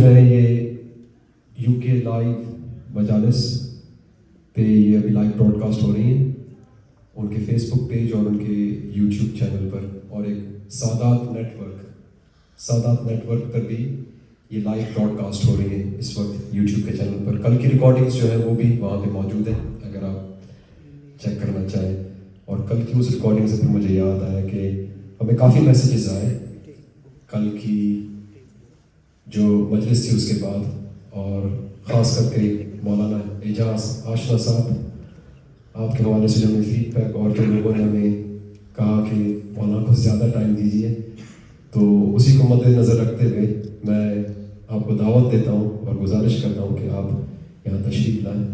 جو ہے یہ UK لائیو مجالس پہ یہ ابھی لائیو براڈ کاسٹ ہو رہی ہیں ان کے فیس بک پیج اور ان کے YouTube چینل پر، اور ایک سادات نیٹ ورک پر بھی یہ لائیو براڈ کاسٹ ہو رہی ہیں اس وقت YouTube کے چینل پر. کل کی ریکارڈنگس جو ہے وہ بھی وہاں پہ موجود ہیں اگر آپ چیک کرنا چاہیں. اور کل کی اس ریکارڈنگ سے پھر مجھے یاد آیا کہ ہمیں کافی میسیجز آئے کل کی جو مجلس تھی اس کے بعد، اور خاص کر کے مولانا اعجاز آشنا صاحب آپ کے حوالے سے جو ہمیں فیڈ بیک، اور جو لوگوں نے ہمیں کہا کہ مولانا کو زیادہ ٹائم دیجیے، تو اسی کو مد نظر رکھتے ہوئے میں آپ کو دعوت دیتا ہوں اور گزارش کرتا ہوں کہ آپ یہاں تشریف لائیں.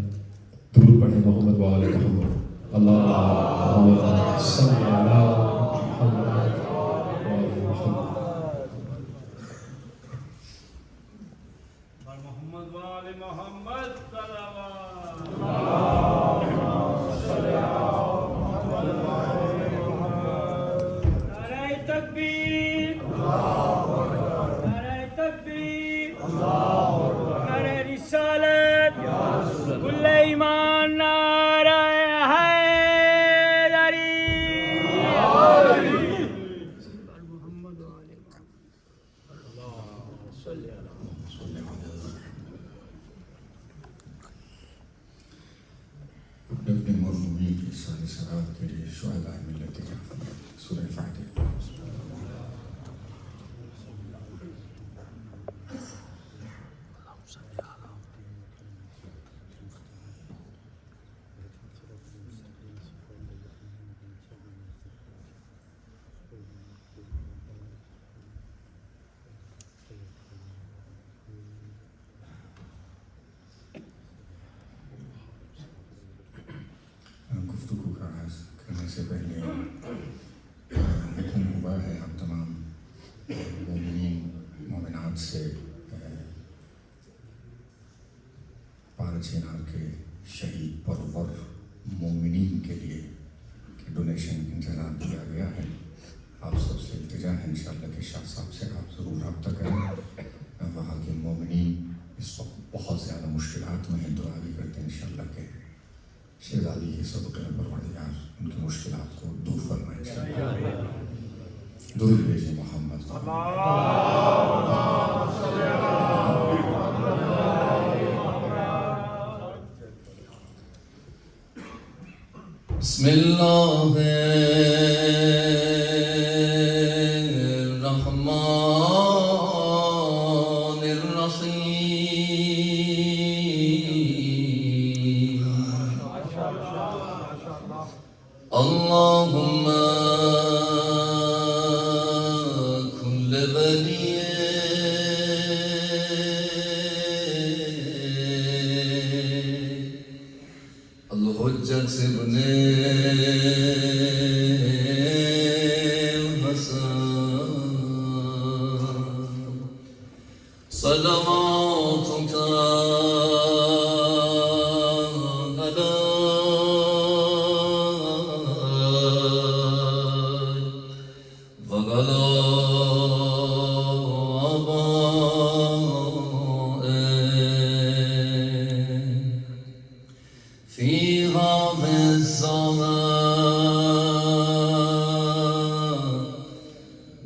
درود پڑھیں محمد و آل محمد. اللہم صلی علی محمد و آل محمد. محمد و آل محمد نعرہ تکبیر، نعرہ تکبیر، نعرہ رسالت، کل ایمان، نعرہ حیدری. ابن مرحومین کی ساری سرات کے لیے شہداء ملت جعفریہ سورہ فاتحہ. گفتگو کا آغاز کرنے سے پہلے حکم ہوا ہے ہم تمام مومنین مومنات سے پارا چینار کے شہید پرور مومنین کے لیے کہ ڈونیشن انتظام کیا گیا ہے. آپ سب سے التجا ہے انشاءاللہ کہ شاہ صاحب سے آپ ضرور رابطہ کریں. وہاں کے مومنین اس وقت بہت زیادہ مشکلات میں ہیں، دعا بھی کرتے ہیں انشاءاللہ کہ شہزادی کے صدقے میں پروردگار ان کی مشکلات کو دور فرمائے. درود بھیجیں محمد. بسم اللہ الرحمن الرحیم. اللہم کل ولی الحجت ابن الحسن صلواتک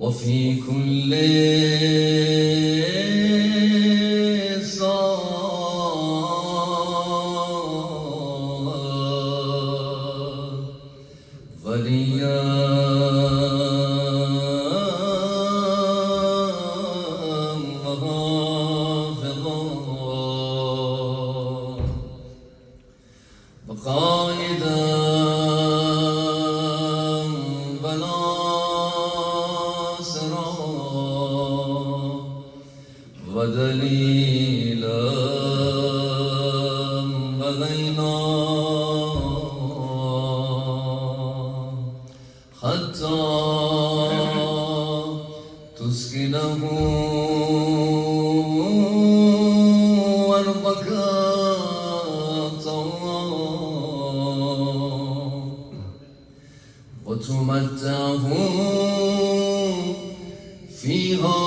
وفي كل وليا وحافظا وقائدا ودليلا وغينا حتى تسكنه أرضك طوعا وتمتعه فيها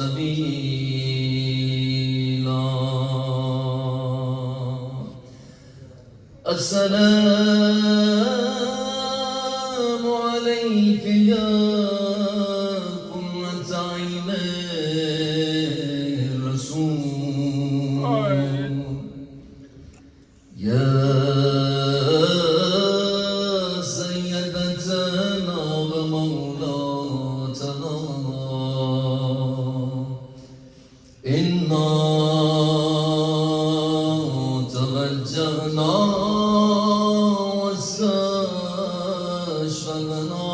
سبيلا السلام عليك يا قرة عين الرسول يا سيدتنا ومولاتنا إنا توجهنا واستشفقنا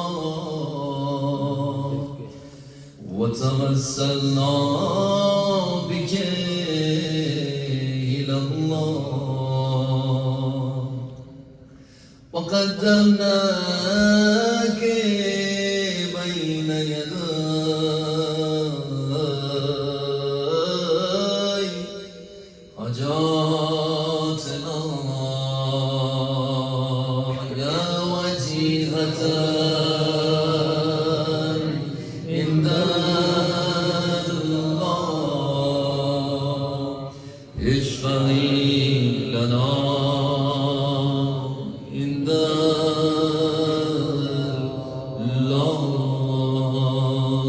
وتوسلنا بك إلى الله وقدمناك بين يدي حاجاتنا يا وجيهة عند الله اشفعي لنا عند الله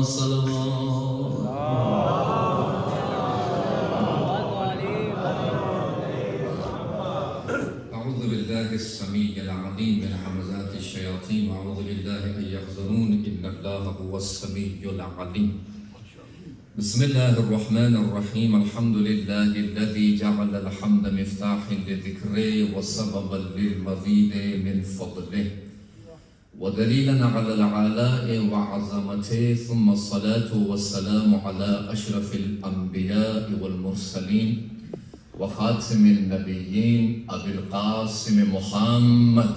صلوات أعوذ بالله السميع العليم من همزات الشياطين وأعوذ بالله أن يحضرون إن الله هو السميع العليم بسم الله الرحمن الرحيم الحمد لله الذي جعل الحمد مفتاحا لذكره وسببا للمزيد من فضله ودليلا على العلاء وعظمته ثم الصلاة والسلام على أشرف الأنبياء والمرسلين وخاتم النبيين أبي القاسم محمد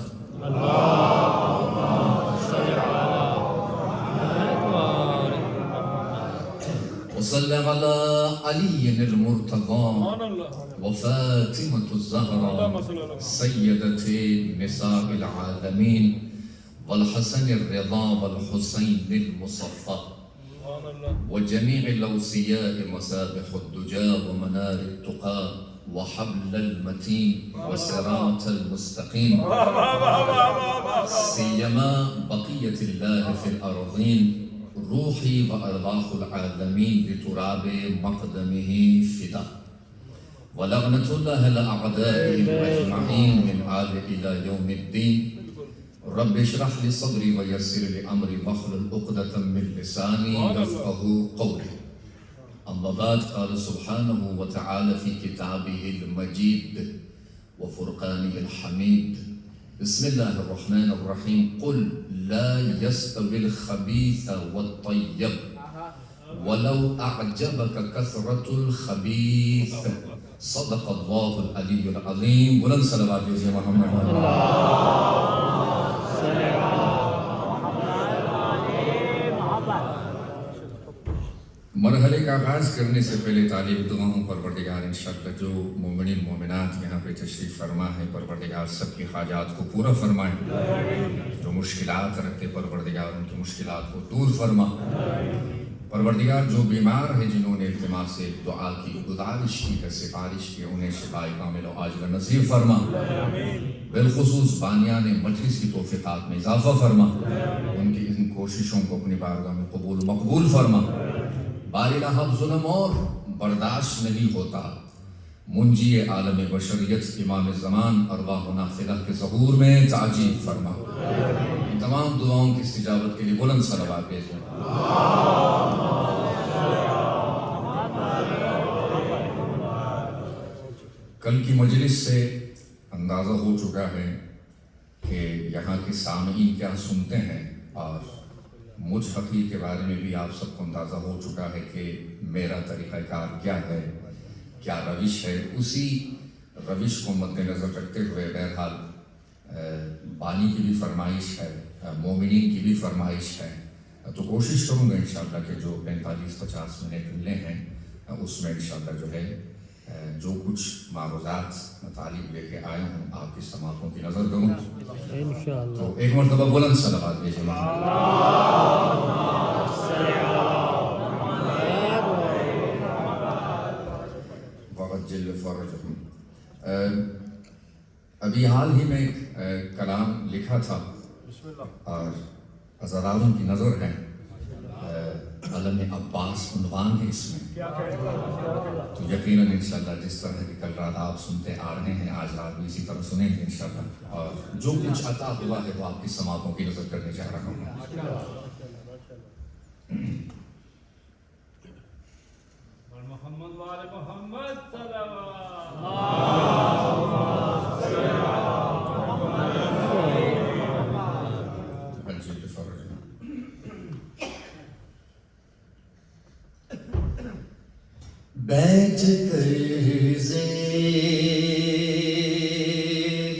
وصلى على علي المرتضى وفاطمة الزهراء سيدة نساء العالمين والحسن الرضا والحسين المصفى وجميع الأوصياء مصابيح الدجى ومنار التقى وحبل المتين وصراط المستقيم سيما بقية الله في الأرضين روحي وأرواح العالمين لتراب مقدمه فدا ولعنة الله لأعدائهم أجمعين من آل إلى يوم الدين رب اشرح لي صدري ويسر لي أمري واحلل عقدة من لساني يفقهوا قولي أما بعد قال سبحانه وتعالى في كتابه المجيد وفرقانه الحميد بسم الله الرحمن الرحيم قل لا يستوي الخبيث والطيب ولو أعجبك كثرة الخبيث صدق الله العلي العظيم بلند صلوات يا محمد مرحلے کا آغاز کرنے سے پہلے طالب دعا ہوں پروردگار انشاءاللہ جو مومنین مومنات یہاں پہ تشریف فرما ہے پروردگار سب کی حاجات کو پورا فرمائے جو مشکلات رکھتے پروردگار ان کی مشکلات کو دور فرما پروردگار جو بیمار ہیں جنہوں نے التماس سے دعا کی گزارش کی ہے سفارش کی انہیں شفاء کامل و عاجل نصیب فرما بالخصوص بانیان مجلس کی توفیقات میں اضافہ فرما ان کی ان کوششوں کو اپنی بارگاہ میں قبول مقبول فرما باری لحب ظلم اور برداشت نہیں ہوتا منجی عالم بشریت امام زمان ارواح و نافلہ کے ظہور میں تعجیل فرما تمام دعاؤں کی استجابت کے لیے بلند صلوات بھیجیں کل کی مجلس سے اندازہ ہو چکا ہے کہ یہاں کے سامعین کیا سنتے ہیں اور مجھ حقیر کے بارے میں بھی آپ سب کو اندازہ ہو چکا ہے کہ میرا طریقہ کار کیا ہے کیا روش ہے اسی روش کو مد نظر رکھتے ہوئے بہرحال بانی کی بھی فرمائش ہے مومنین کی بھی فرمائش ہے تو کوشش کروں گا انشاءاللہ کہ جو 45-50 منٹ ملے ہیں اس میں انشاءاللہ جو ہے جو کچھ معروضات مطالب لے کے آئے ہوں آپ کی سماعتوں کی نظر کروں تو ایک مرتبہ بلند صلوات بھیجیں وعجل فرجهم. ابھی حال ہی میں ایک کلام لکھا تھا اور ہزاروں کی نظر ہے، علم عباس عنوان ہے اس میں، تو یقیناً انشاءاللہ جس طرح کہ کل رات آپ سنتے آ رہے ہیں آج رات بھی اسی طرح سنیں گے انشاءاللہ، اور جو کچھ عطا ہوا ہے وہ آپ کی سماعتوں کی نظر کرنے جا رہا ہوں. محمد وآل محمد وعجل فرجهم. بیٹھ کر زیر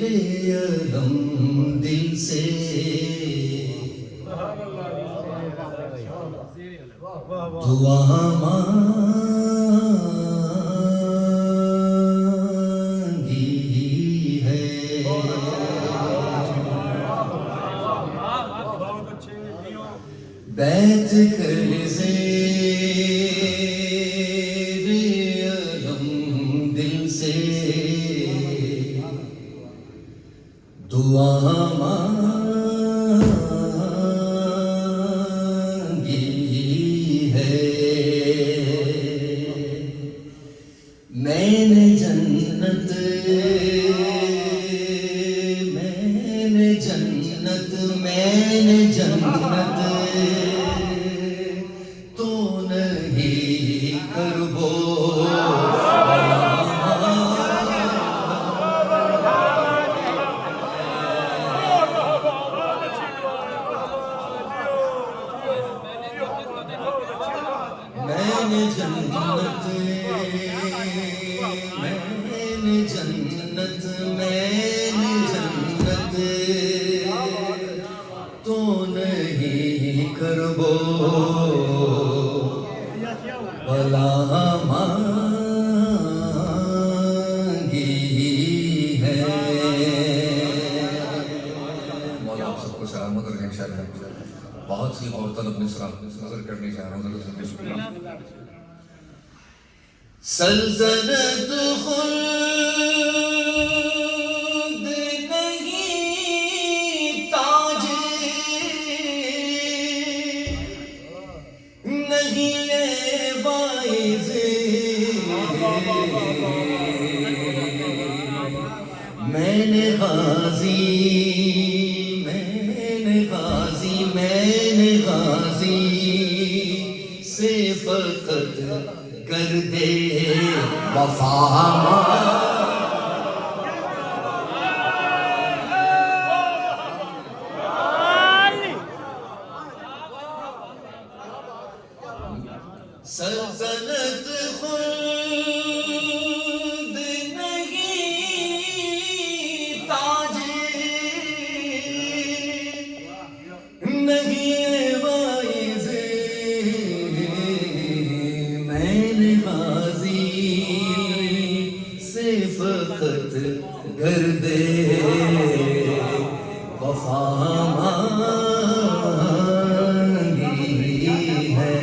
علم دل سے دعا مانگی ہے. بیٹھ کر زیر علم دل سے دعا مانگی ہے. میں نے جنت تو نہیں کربو میں نے جنت تو نہیں کربو بلا مانگی ہے. مولا آپ سب کو سلامت رکھیں انشاءاللہ. بہت سی عورتوں اپنے نظر کرنے جا رہا ہوں. سلطنت خلد نہیں، تاج نہیں وائز، میں نے غازی سے فقط کر دے وفا. سلطنت خلد نہیں، تاج نہیں وائز، میں نے غازی سے فقط گرد وفا مانگی ہے.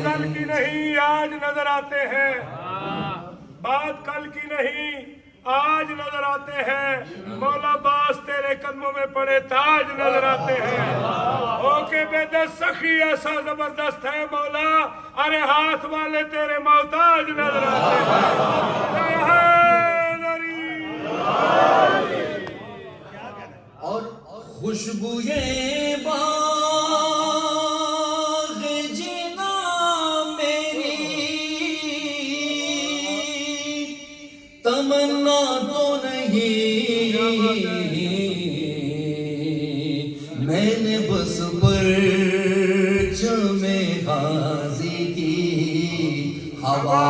کل کی نہیں آج نظر آتے ہیں، بات کل کی نہیں آج نظر آتے ہیں. مولا باس تیرے قدموں میں پڑے تاج نظر آتے ہیں. ہو کے بے دست سخی ایسا زبردست ہے مولا، ارے ہاتھ والے تیرے محتاج نظر آتے ہیں. اور خوشبوئے تمنا تو نہیں، میں نے بس پرچم غازی کی ہوا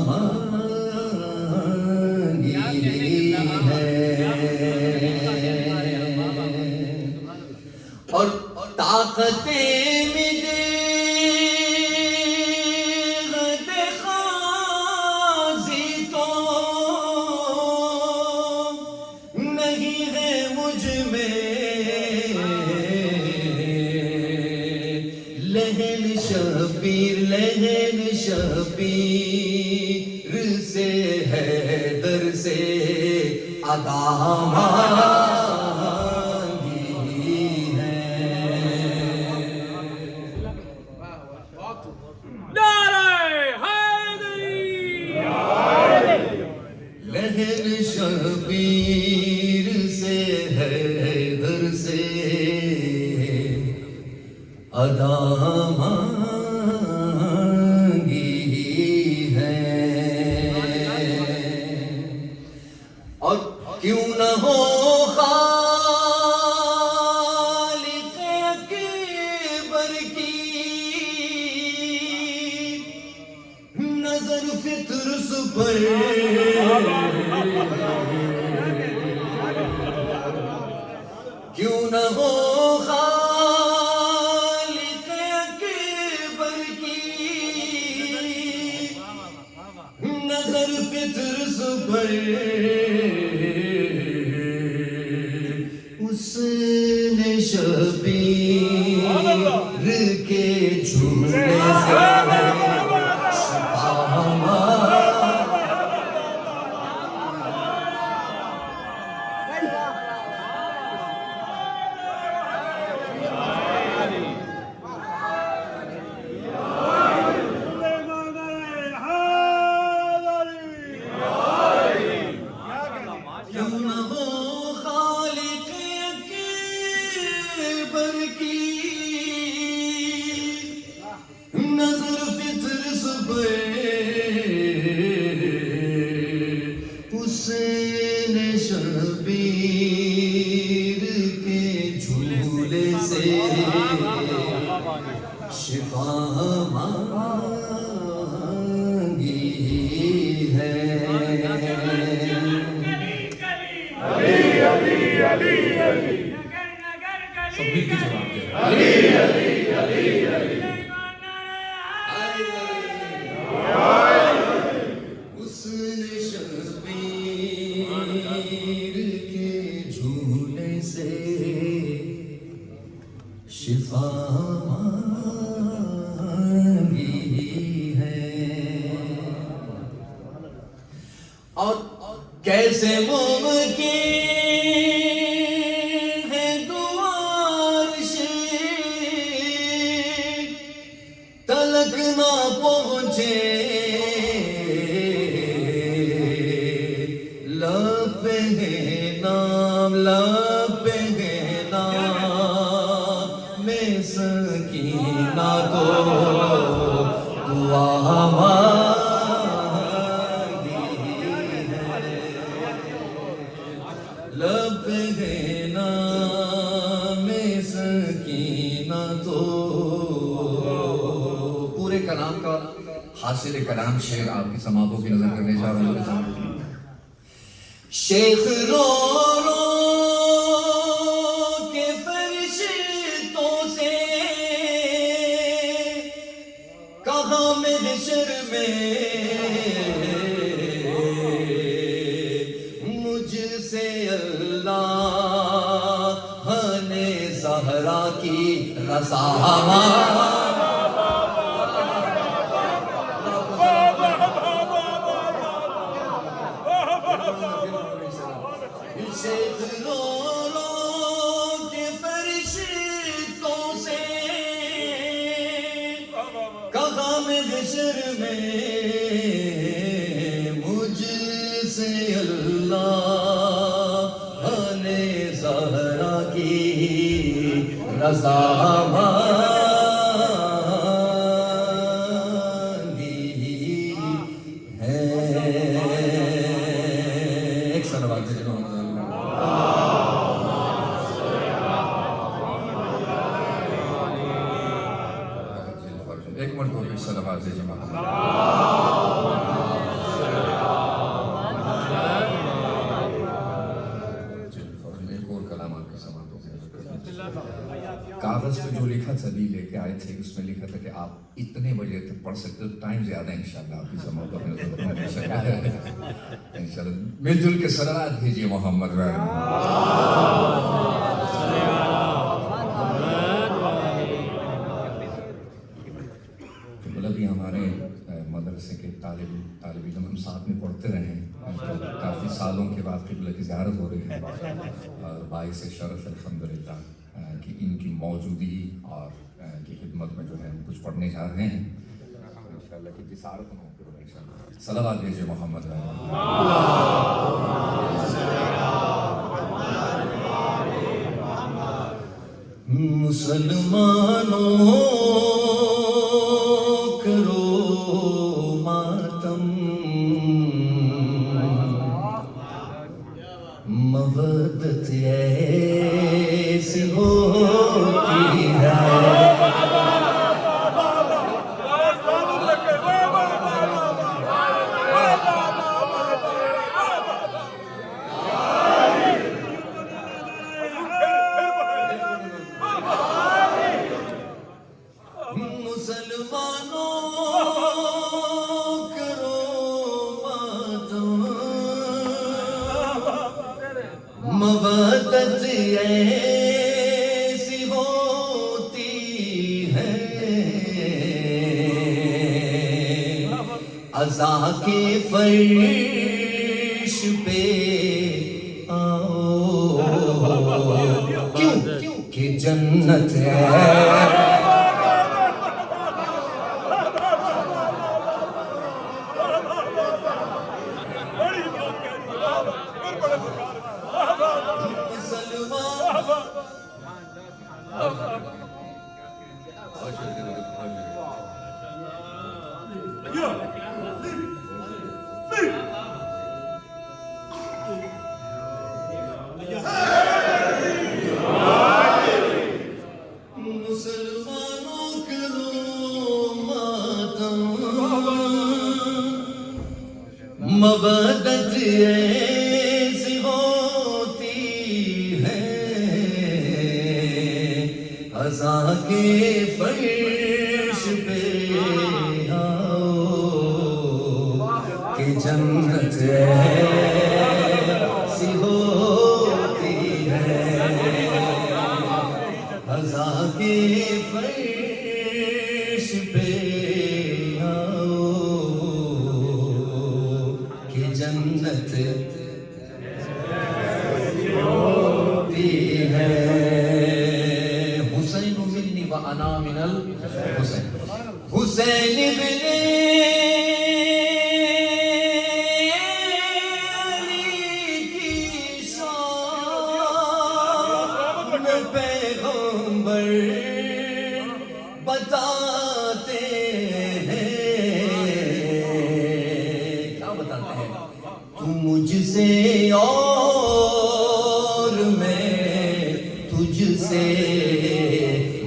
مانگی ہے. طاقت میں خاصی تو نہیں ہے مجھ میں، لہن شبیر سے ہے در سے ادا مانگی ہے۔ نعرہ حیدری، لہن شبیر سے ہے در سے ادا مانگی ہے۔ اور کیوں نہ ہو خالق اکبر کی نظر فطرس پر، کیوں نہ ہو خالق اکبر کی نظر فطرس پر، اس نے شبیر کے جھولے سے کیوں نہ ہو خالق اکبر کی نظر فطرس پر، اس نے شبیر کے جھولے سے شفا مانگی ہے۔ سب مل کے جواب دے۔ اس نے شبیر کے جھولے سے شفا مانگی ہے۔ اور کیسے ممکن ہے دوار سے تلک نہ پہنچے، لب پہ ہے نام، لب پہ ہے نام میں سکینہ تو دعا مانگی ہے۔ لب پہ ہے نام سکینہ تو، پورے کلام کا حاصل کلام شعر آپ کی سماعتوں کی نظر کرنے جا رہا ہوں۔ شیخ رو رو کے فرشتوں سے کہا محشر میں، مجھ سے اللہ نے زہرا کی رضا شیخ رو رو کے فرشتوں سے کہا محشر میں، مجھ سے اللہ نے زہرا کی رضا مانگی ہے۔ ایک صلوات دے دو۔ ایک مرتبہ بھی صلوات دے جماعت۔ ایک اور کلام آپ کے سماعتوں سے۔ کاغذ پہ جو لکھا تھا ابھی لے کے آئے تھے اس میں لکھا تھا کہ آپ اتنے بجے تک پڑھ سکتے ہو. ٹائم زیادہ ہے انشاءاللہ آپ کی موقع انشاءاللہ. مل جل کے صلوات بھیجیے محمد بھی ہمارے مدرسے کے طالب علم ہم ساتھ میں پڑھتے رہے ہیں. کافی سالوں کے بعد قبلہ کی زیارت ہو رہی ہے اور باعث شرف الحمدللہ کہ ان کی موجودگی اور کی خدمت میں جو ہے ہم کچھ پڑھنے جا رہے ہیں. انشاءاللہ کی جسارت ہوں انشاءاللہ. صلوات بھیجیے محمد مسلمانوں مودت ایسی ہوتی ہے. مودت ایسی ہوتی ہے عزا کے فرش پہ آؤ کیوں کہ جنت ہے. مودت ایسی ہوتی ہے عزا کے فرش پہ آؤ کہ جنت ایسی ہوتی ہے عزا کے فرش پہ جنت ہوتی ہے. حسین منی و انا من الحسین. حسین ابن علی کی شان پیغمبر بتاتے مجھ سے اور میں تجھ سے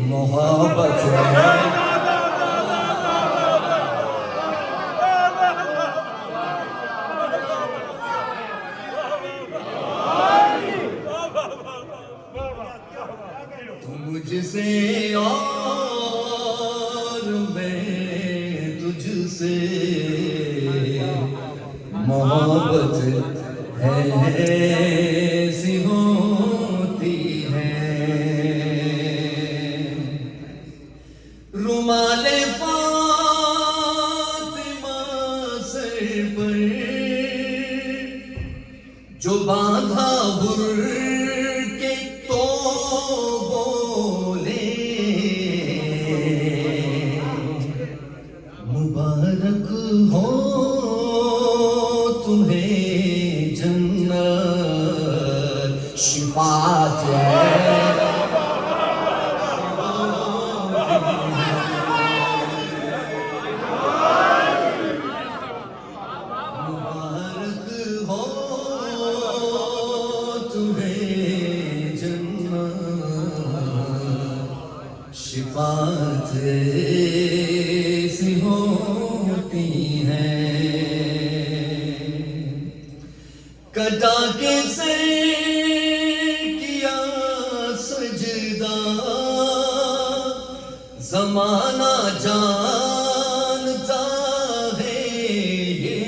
محبت ہے. مجھ سے اور میں تجھ سے محبت ایسی ہوتی ہے. رومال فاطمہ سر پر جو باندھا بر کے تو بولے مبارک ہو تمہیں جنت شفاعت ہے. مبارک ہو تمہیں جنت شفاعت ایسی ہوتی ہے. کٹا کے سر کیا سجدہ زمانہ جانتا ہے یہ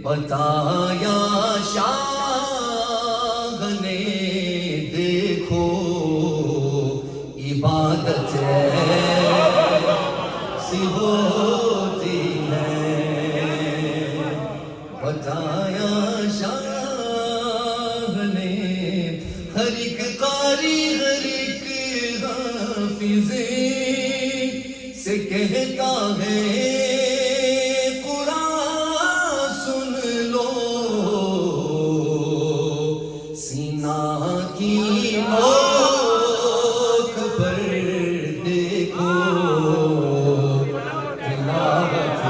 بتایا شاہ نے دیکھو عبادت ایسی ہوتی ہے بتایا شاہ نے ہر ایک قاری ہر ایک حافظ سے کہتا ہے قرآن سن لو سینہ کی نوک پر دیکھو تلاوت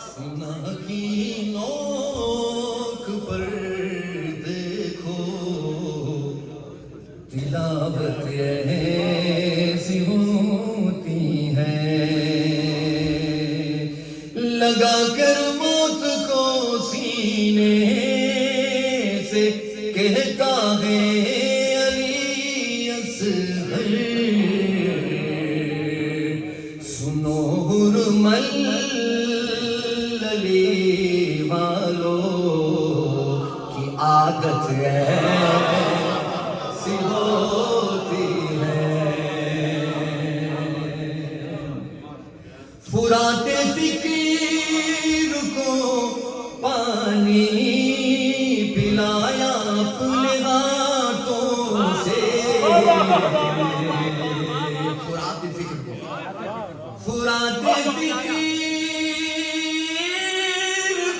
سینہ کی نوک پر دیکھو تلاوت ایسی ہوتی ہے لگا کر موت کو سینے سے کہتا ہے علی اصغر سنو حرمل علی والو کی عادت ایسی ہوتی ہے فرات فکر کو پانی پلایا اپنے ہاتھوں سے فرات فکر کو فرات فکر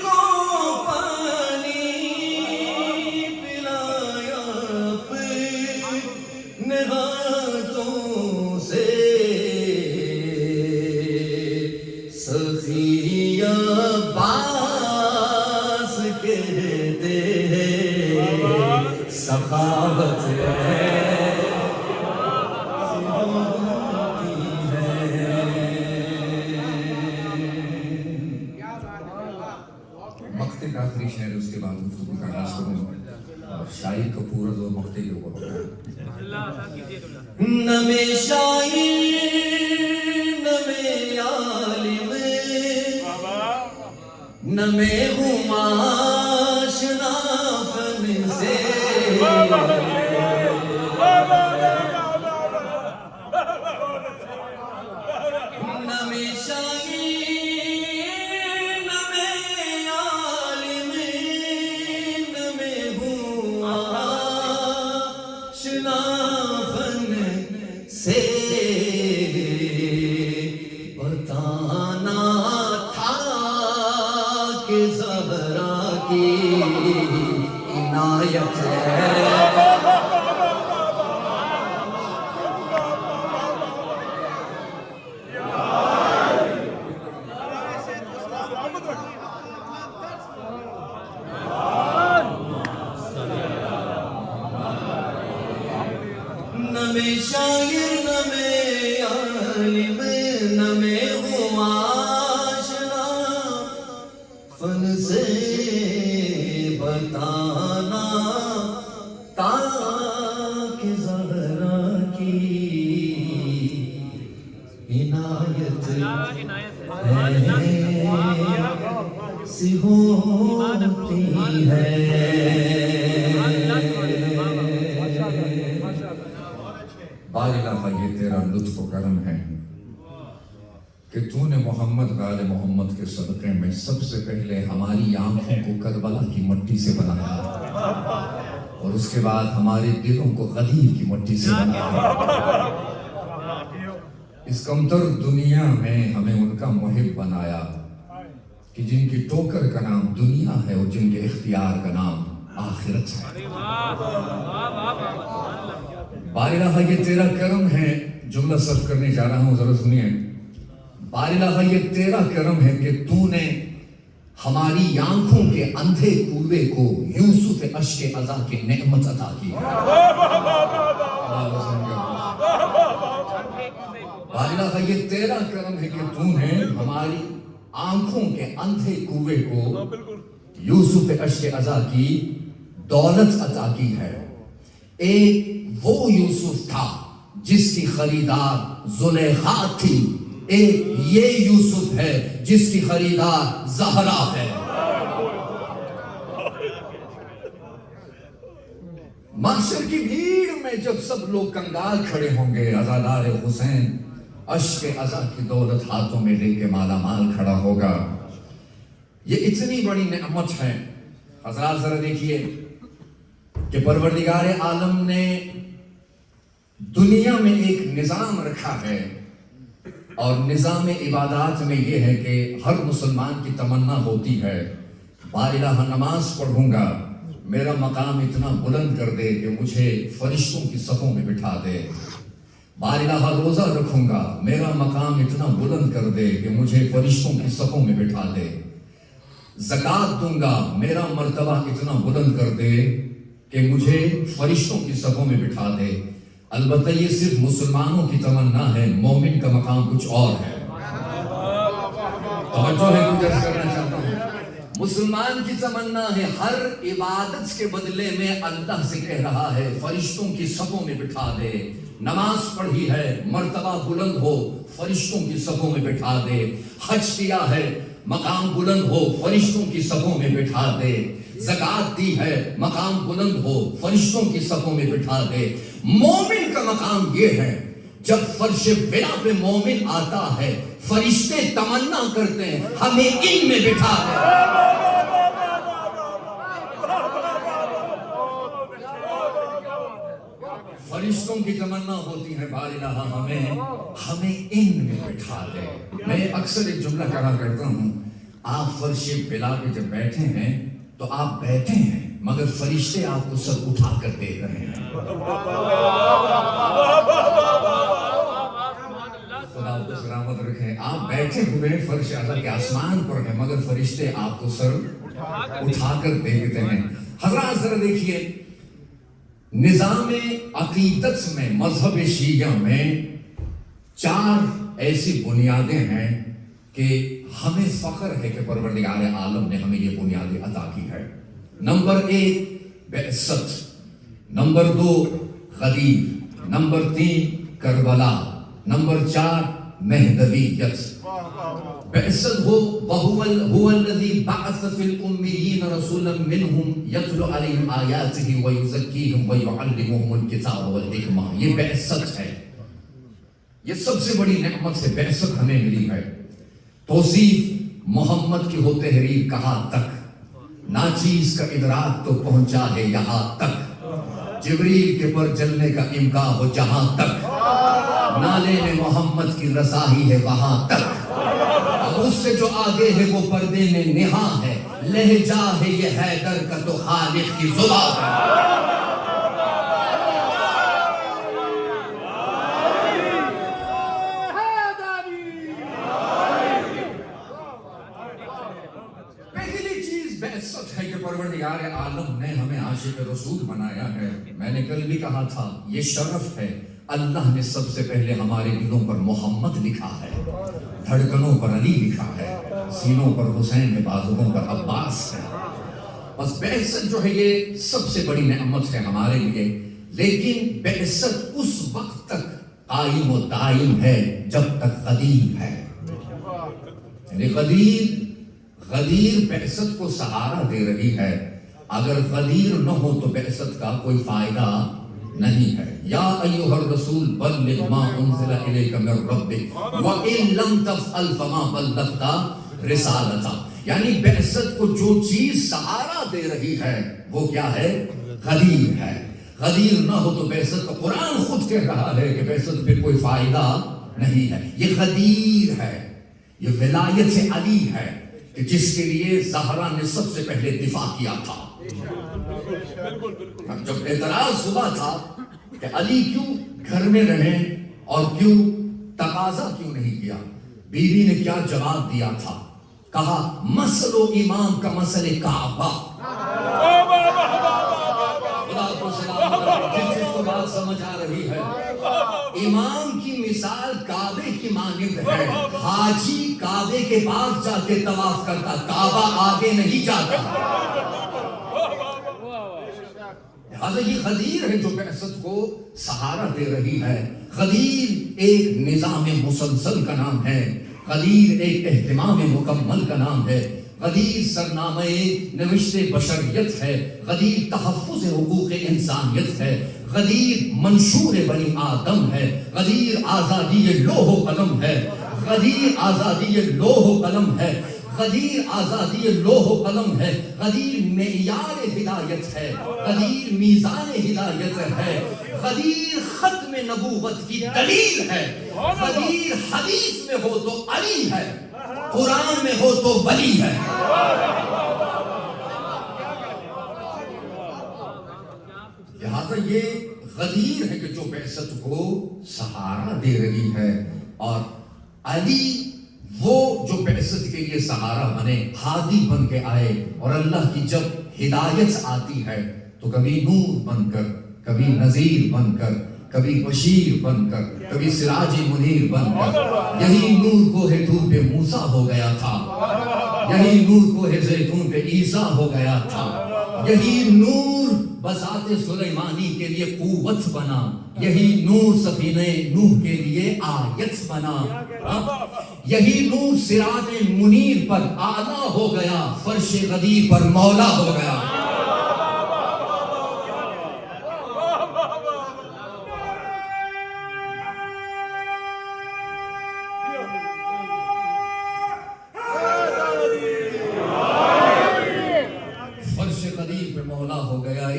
کو پانی پلایا اپنے ہاتھوں سے سخی عباس کہتے ہیں سخاوت مقطع کا آخری شعر اس کے بعد گفتگو کا آغاز کروں اور شاعر کا پورا زور مقطع کے اوپر ہوتا ہے نہ میں شاعر نہ میں عالم نہ میں ہوں آشنا فن سے نہ میں شاعر نہ میں عالم نہ میں ہوں آشنا فن سے بتانا تھا کہ زہرا کی عنایت ہے نہ میں شاعر نہ میں عالم نہ میں ہوں آشنا فن سے بتانا تاکہ زہرا کی عنایت ایسی ہوتی ہے بار الہ یہ تیرا لطف و کرم ہے کہ تو نے محمد غال محمد کے صدقے میں سب سے پہلے ہماری آنکھوں کو کربلا کی مٹی سے بنایا اور اس کے بعد ہمارے دلوں کو غدیر کی مٹی سے بنایا اس کمتر دنیا میں ہمیں ان کا محب بنایا کہ جن کی ٹوکر کا نام دنیا ہے اور جن کے اختیار کا نام آخرت ہے بار الہ یہ تیرا کرم ہے جملہ صرف کرنے جا رہا ہوں ذرا سنیے بار الہ یہ تیرا کرم ہے کہ تو نے ہماری آنکھوں کے اندھے کنویں کو یوسف یوسف اشک ازا کی نعمت عطا کی ہے۔ بارگاہ یہ تیرا کرم ہے کہ تو نے ہماری آنکھوں کے اندھے کنویں کو یوسف اشک ازا کی دولت عطا کی ہے۔ ایک وہ یوسف تھا جس کی خریدار زلیخا تھی، ایک یہ یوسف ہے جس کی خریدار زہرا ہے۔ محشر کی بھیڑ میں جب سب لوگ کنگال کھڑے ہوں گے، عزادار حسین اشک ازا کی دولت ہاتھوں میں لے کے مالا مال کھڑا ہوگا۔ یہ اتنی بڑی نعمت ہے۔ حضرات ذرا دیکھیے کہ پروردگار عالم نے دنیا میں ایک نظام رکھا ہے، اور نظام عبادات میں یہ ہے کہ ہر مسلمان کی تمنا ہوتی ہے بارگاہ نماز پڑھوں گا، میرا مقام اتنا بلند کر دے کہ مجھے فرشتوں کی صفوں میں بٹھا دے، بارگاہ روزہ رکھوں گا، میرا مقام اتنا بلند کر دے کہ مجھے فرشتوں کی صفوں میں بٹھا دے، زکوٰۃ دوں گا، میرا مرتبہ اتنا بلند کر دے کہ مجھے فرشتوں کی صفوں میں بٹھا دے۔ البتہ یہ صرف مسلمانوں کی تمنا ہے، مومن کا مقام کچھ اور ہے۔ توجہ ہے، کچھ عرض کرنا چاہتا ہوں۔ مسلمان کی تمنا ہے ہر عبادت کے بدلے میں اللہ سے کہہ رہا ہے فرشتوں کی صفوں میں بٹھا دے، نماز پڑھی ہے مرتبہ بلند ہو، فرشتوں کی صفوں میں بٹھا دے، حج کیا ہے مقام بلند ہو، فرشتوں کی صفوں میں بٹھا دے، زکوٰۃ دی ہے مقام بلند ہو، فرشتوں کی صفوں میں بٹھا دے۔ مومن کا مقام یہ ہے جب فرش ولا پہ مومن آتا ہے فرشتے تمنا کرتے ہیں ہمیں ان میں بٹھا دے۔ فرشتوں کی تمنا ہوتی ہے بارگاہ ہمیں ان میں بٹھا دے۔ میں اکثر ایک جملہ کہا کرتا ہوں، آپ فرش ولا پہ جب بیٹھے ہیں تو آپ بیٹھے ہیں مگر فرشتے آپ کو سب اٹھا کر دیکھ رہے ہیں۔ خدا آپ کو سلامت رکھے۔ آپ بیٹھے ہوئے فرش اعلیٰ کے آسمان پر ہیں مگر فرشتے آپ کو سر اٹھا کر دیکھتے ہیں۔ حضرات ذرا دیکھیے، نظام عقیدت میں مذہب شیعہ میں 4 ایسی بنیادیں ہیں کہ ہمیں فخر ہے کہ پروردگار عالم نے ہمیں یہ بنیادیں عطا کی ہے۔ نمبر 1 بعثت، نمبر 2 غدیر، نمبر 3 کربلا، نمبر 4 مہدویت۔ بعثت ہو هو الذي بعث في الأميين رسولا منهم يتلو عليهم آياته ويزكيهم ويعلمهم الكتاب والحكمة۔ یہ بعثت ہے، یہ سب سے بڑی نعمت ہے، بعثت ہمیں ملی ہے۔ توصیف محمد کی ہو تحریر کہاں تک، ناچیز کا ادراک تو پہنچا ہے یہاں تک، جبریل کے پر جلنے کا امکان ہو جہاں تک، نالے میں محمد کی رسائی ہے وہاں تک، اب اس سے جو آگے ہے وہ پردے میں نہا ہے، لہجہ ہے یہ حیدر کا تو خالق کی زبان ہے۔ بعثت ہے کہ پروردگار عالم نے ہمیں عاشق رسول بنایا ہے۔ میں نے کل بھی کہا تھا یہ شرف ہے، اللہ نے سب سے پہلے ہمارے دلوں پر محمد لکھا ہے، دھڑکنوں پر علی لکھا ہے، سینوں پر حسین ہے، بازوؤں پر عباس ہے۔ بس بعثت جو ہے یہ سب سے بڑی نعمت ہے ہمارے لیے، لیکن بعثت اس وقت تک قائم و دائم ہے جب تک غدیر ہے۔ یعنی غدیر بعثت کو سہارا دے رہی ہے، اگر غدیر نہ ہو تو بعثت کا کوئی فائدہ نہیں ہے۔ یا ایھا الرسول بلغ ما انزل الیک من ربک وان لم تفعل فما بلغت رسالتہ۔ یعنی بعثت کو جو چیز سہارا دے رہی ہے وہ کیا ہے؟ غدیر ہے۔ غدیر نہ ہو تو بعثت کا قرآن خود کہہ رہا ہے کہ بعثت پہ کوئی فائدہ نہیں ہے۔ یہ غدیر ہے، یہ ولایت علی ہے کہ جس کے لیے زہرا نے سب سے پہلے دفاع کیا تھا۔ جب اعتراض ہوا تھا کہ علی کیوں گھر میں رہیں اور کیوں تقاضا کیوں نہیں کیا، بیوی نے کیا جواب دیا تھا؟ کہا مسل و امام کا مسل کعبہ۔ مچا رہی ہے. امام کی مثال کعبے کی مانند ہے. حاجی کعبے کے پاس جا کے طواف کرتا, کعبہ آگے نہیں جاتا. لہٰذا یہ غدیر ہے جو بعثت کو سہارا دے رہی ہے. غدیر ایک نظام مسلسل کا نام ہے. غدیر ایک اہتمام مکمل کا نام ہے. غدیر سرنامہ نوشت بشریت ہے. غدیر تحفظ حقوق انسانیت ہے. غدیر منشور بنی آدم ہے. غدیر آزادی لوح و قلم ہے. غدیر آزادی لوح و قلم ہے. غدیر آزادی لوح و قلم ہے. غدیر معیار ہدایت ہے. غدیر میزان ہدایت ہے. غدیر ختم نبوت کی دلیل ہے. غدیر حدیث میں ہو تو علی ہے, قرآن میں ہو تو ولی ہے. لہذا یہ غدیر ہے کہ جو بعثت کو سہارا دے رہی ہے, اور علی وہ جو بعثت کے لیے سہارا بنے, ہادی بن کے آئے. اور اللہ کی جب ہدایت آتی ہے تو کبھی نور بن کر, کبھی نذیر بن کر, کبھی بشیر بن کر, کبھی سراج منیر بن کر. یہی نور کوہ طور پہ موسیٰ ہو گیا تھا. یہی نور کوہ زیتون پہ عیسیٰ ہو گیا تھا. یہی نور بذات سلیمانی کے لیے قوت بنا. یہی نور سفینہ نوح کے لیے آیت بنا. یہی نور سراج منیر پر آلہ ہو گیا, فرش غدیر پر مولا ہو گیا.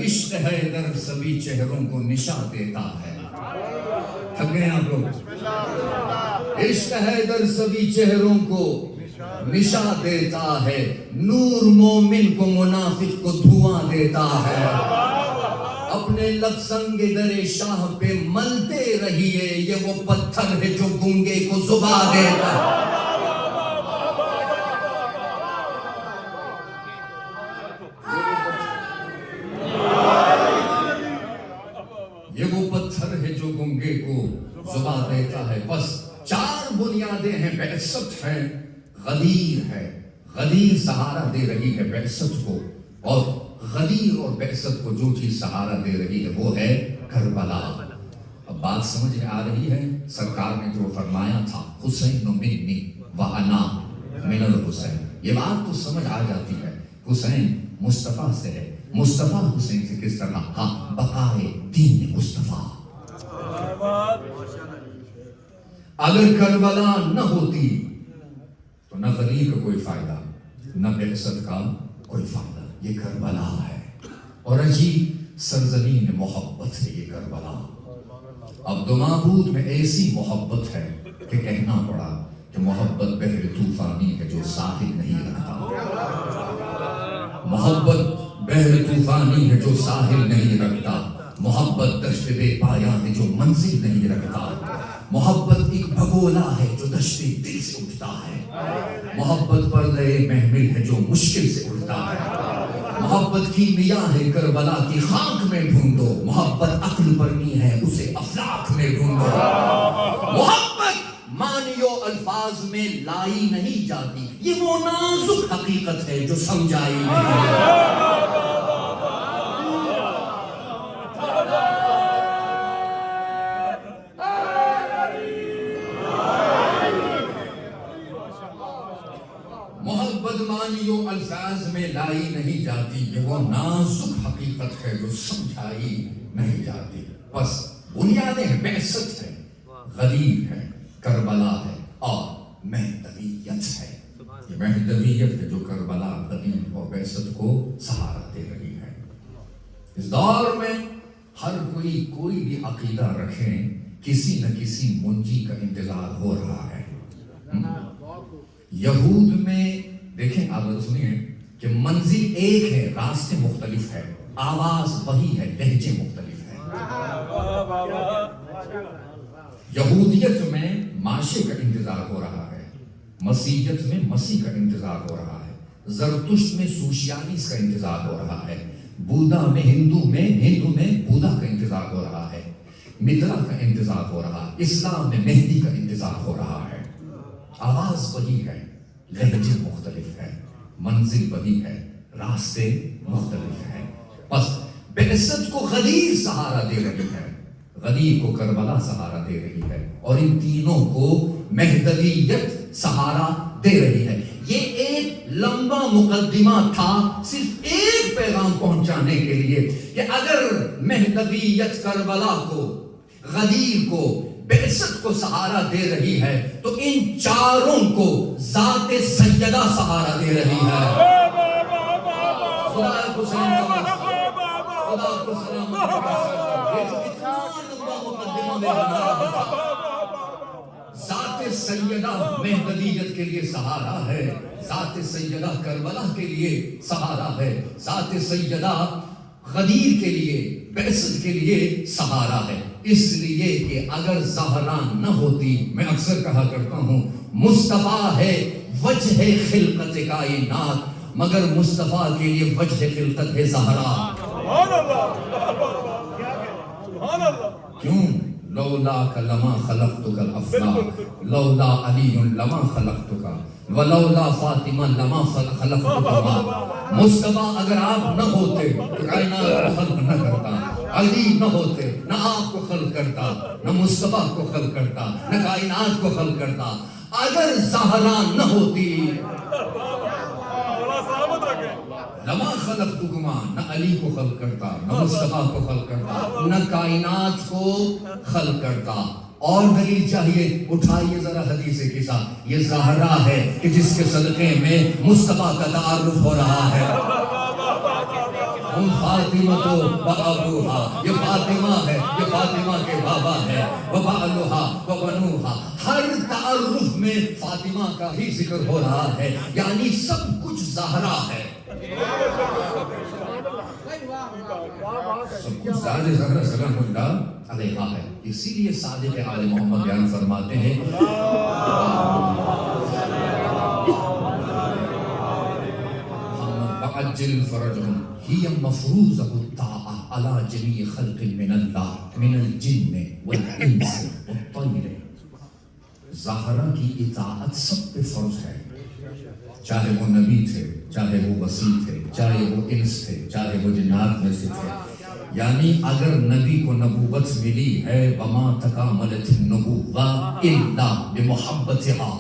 عشق ہے در سبھی چہروں کو نشاں دیتا ہے. تھک گئے آپ لوگ؟ عشق ہے در سبھی چہروں کو نشاں دیتا ہے. نور مومن کو منافق کو دھواں دیتا ہے. اپنے لب سنگ در شاہ پہ ملتے رہیے, یہ وہ پتھر ہے جو گنگے کو زبان دیتا ہے. زبان دیتا ہے. بس چار بنیادیں ہیں بعثت ہیں. غدیر ہے, غدیر سہارا دے رہی ہے بعثت کو, اور غدیر اور بعثت کو جو چیز سہارا دے رہی ہے وہ ہے کربلا. اب بات سمجھ میں آ رہی ہے. سرکار نے جو فرمایا تھا حسین منی وانا من الحسین, یہ بات تو سمجھ آ جاتی ہے. حسین مصطفیٰ سے ہے, مصطفیٰ حسین سے کس طرح؟ ہاں, بقائے دین مصطفیٰ. اگر کربلا نہ ہوتی تو نہ غدیر کا کوئی فائدہ, نہ بعثت کا کوئی فائدہ. یہ کربلا ہے, اور عجیب سرزمین محبت ہے یہ کربلا. اب دماغود میں ایسی محبت ہے کہ کہنا پڑا کہ محبت بحر طوفانی ہے جو ساحل نہیں رکھتا. محبت بحر طوفانی ہے جو ساحل نہیں رکھتا. محبت دشت بے پایا ہے جو منزل نہیں رکھتا. محبت ایک بھگولا ہے جو دشت دل سے اٹھتا ہے. محبت پردے محمل ہے جو مشکل سے اٹھتا ہے. محبت کی میاہ ہے کربلا کی خاک میں ڈھونڈو. محبت عقل پرنی ہے اسے افلاک میں ڈھونڈو. محبت مانیو الفاظ میں لائی نہیں جاتی, یہ وہ نازک حقیقت ہے جو سمجھائی نہیں جاتی. الفاظ میں لائی نہیں جاتی, یہ وہ نازک حقیقت ہے جو سمجھائی نہیں جاتی. بس بنیادیں ہیں, بعثت ہے, غدیر ہے, کربلا ہے, اور مہدویت ہے. یہ مہدویت ہے جو کربلا, غدیر اور بعثت کو سہارا دے رہی ہے. اس دور میں ہر کوئی بھی عقیدہ رکھے, کسی نہ کسی منجی کا انتظار ہو رہا ہے. یہود میں دیکھیں, آپ سنیے کہ منزل ایک ہے, راستے مختلف ہے, آواز وہی ہے, لہجے مختلف ہیں. یہودیت میں معاشے کا انتظار ہو رہا ہے, مسیحیت میں مسیح کا انتظار ہو رہا ہے, زرتشت میں سوشیانیس کا انتظار ہو رہا ہے, بودھا میں ہندو میں بودھا کا انتظار ہو رہا ہے, مدرا کا انتظار ہو رہا ہے، اسلام میں مہدی کا انتظار ہو رہا ہے۔ آواز وہی ہے، لہجے مختلف ہے، منزل وہی ہے، راستے مختلف ہیں۔ بس بعثت کو غدیر سہارا دے رہی ہے، غدیر کو کربلا سہارا دے رہی ہے، اور ان تینوں کو مہدویت سہارا دے رہی ہے۔ یہ ایک لمبا مقدمہ تھا صرف ایک پیغام پہنچانے کے لیے کہ اگر مہدویت کربلا کو، غدیر کو، بعثت کو سہارا دے رہی ہے تو ان چاروں کو ذات سیدہ سہارا دے رہی ہے۔ خدا کو سلام، خدا کو سلام۔ یہ جو اتنا لمبا مقدمہ میں بنا تھا، ذات سیدہ مہدویت کے لیے سہارا ہے، ذات سیدہ کربلا کے لیے سہارا ہے، ذات سیدہ غدیر کے لیے، بعثت کے لیے سہارا ہے۔ اس لیے کہ اگر زہرا نہ ہوتی، میں اکثر کہا کرتا ہوں، مصطفیٰ ہے وجہ خلقت کائنات، مگر مصطفیٰ کے لیے وجہ خلقت ہے زہرا۔ کیوں؟ لولا لما خلقتک الافلاک، لولا علی لما خلقتک، ولولا فاطمہ لما خلقتکما۔ مصطفیٰ اگر آپ نہ ہوتے تو کائنات کو خلق نہ کرتا، علی نہ ہوتے نہ آپ کو خلق کرتا، نہ مصطفیٰ کو خلق کرتا، نہ کائنات کو خلق کرتا۔ اگر زہرا نہ ہوتی، لما خلقتکما، نہ علی کو خلق کرتا، نہ مصطفیٰ کو خلق کرتا، نہ کائنات کو خلق کرتا۔ اور دلیل چاہیے، اٹھائیے ذرا حدیث قصہ، یہ زہرا ہے کہ جس کے صدقے میں مصطفیٰ کا تعارف ہو رہا ہے۔ ہم فاطمہ تو وابوہا، یہ فاطمہ ہے، یہ فاطمہ کے بابا ہے، وبالوہا وبنوہا، ہر تعارف میں فاطمہ کا ہی ذکر ہو رہا ہے، یعنی سب کچھ زہرا ہے، سب کچھ زہرا سلام اللہ علیہا ہے۔ اسی لیے صادق آل محمد بیان فرماتے ہیں، وعجل فرجهم هي مفروضة الطاعة على جميع خلق من اللہ من الجن والانس والطیر۔ زہرا کی اطاعت سب پہ فرض ہے، چاہے وہ نبی تھے، چاہے وہ وسیع تھے، چاہے وہ انس تھے، چاہے وہ جنات میں سے تھے۔ یعنی اگر نبی کو نبوت ملی ہے، وما تکاملت النبوہ الا بمحبتها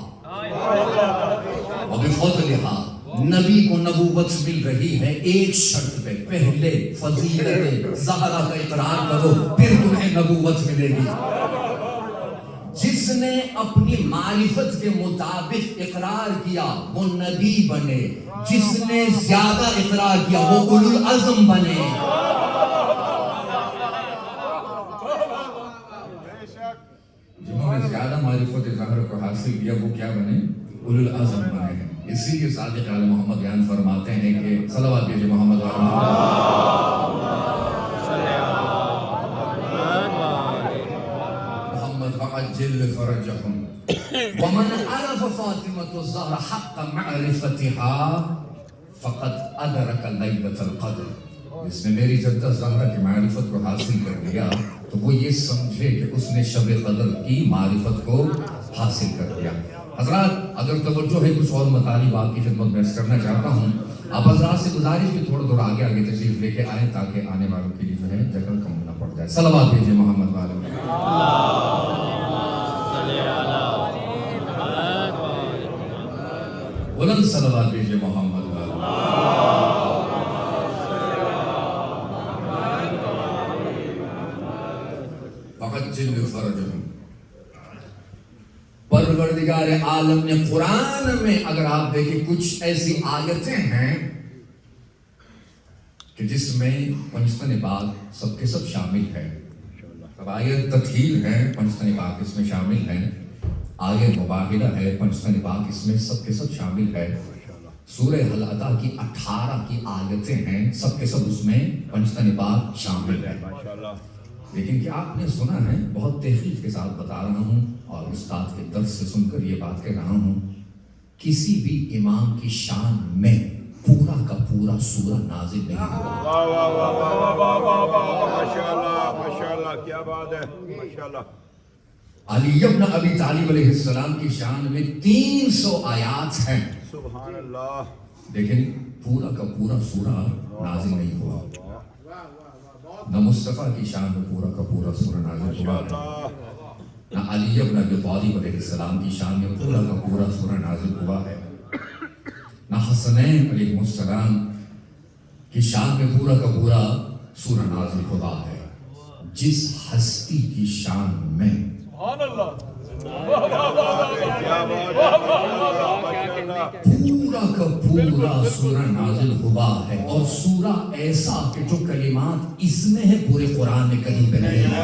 وبفضلها، نبی کو نبوت مل رہی ہے ایک شرط پہ، پہلے فضیلت زہرا کا اقرار کرو، پھر تمہیں نبوت ملے گی۔ جس نے اپنی معرفت کے مطابق اقرار کیا وہ نبی بنے، جس نے زیادہ اقرار کیا وہ اولو العزم بنے۔ جنہوں نے زیادہ معرفت زہرا کو حاصل کیا وہ کیا بنے؟ اولو العزم بنے ہیں۔ اسی لیے صادق آل محمد بیان فرماتے ہیں کہ صلوات بھیجے محمد محمد وعجل فرجهم ومن عرف فاطمة الزهرا حق معرفتها فقد أدرك ليلة القدر۔ جس نے میری جدہ زہرا کی معرفت کو حاصل کر لیا تو وہ یہ سمجھے کہ اس نے شب قدر کی معرفت کو حاصل کر لیا۔ حضرات اگر توجہ ہے، کچھ اور مطالب آپ کی خدمت میں عرض کرنا چاہتا ہوں۔ آپ حضرات سے گزارش بھی تھوڑا آگے تشریف لے کے آئیں تاکہ آنے والوں کے لیے جو ہے جگہ کم نہ پڑ جائے۔ صلوات بھیجیے محمد والے۔ بلند صلوات بھیجیے محمد والے۔ وعجل فرجهم، پروردگار عالم نے قرآن میں اگر آپ دیکھیں کچھ ایسی آیتیں ہیں کہ جس میں پنجتن پاک سب کے سب شامل ہے۔ اب آیت تطہیر ہے، پنجتن پاک اس میں شامل ہے، آیت مباہلہ ہے، پنجتن پاک اس میں سب کے سب شامل ہے۔ سورہ حل عطا کی 18 کی آیتیں ہیں، سب کے سب اس میں پنجتن پاک شامل ہے۔ لیکن کیا آپ نے سنا ہے، بہت تحقیق کے ساتھ بتا رہا ہوں اور استاد کے درس سے سن کر یہ بات کہہ رہا ہوں، کسی بھی امام کی شان میں پورا کا پورا سورہ نازل نہیں ہوا۔ کیا بات ہے ماشاءاللہ علی ابن ابی طالب علیہ السلام کی شان میں 300 آیات ہیں. سبحان اللہ لیکن پورا کا پورا سورہ نازل نہیں ہوا. نہ مصطفیٰ کی شان میں پورا کا پورا سورہ نازل ہوا ہے، نہ علی ابن ابی طالب علیہ السلام کی شان میں پورا کا پورا سورہ نازل ہوا ہے، نہ حسنین علیہ السلام کی شان میں پورا کا پورا سورہ نازل ہوا ہے. جس ہستی کی شان میں پورا کا پورا سورہ نازل ہوا ہے، اور سورہ ایسا کہ جو کلمات اس میں ہے پورے قرآن میں کہیں پہ نہیں ہے.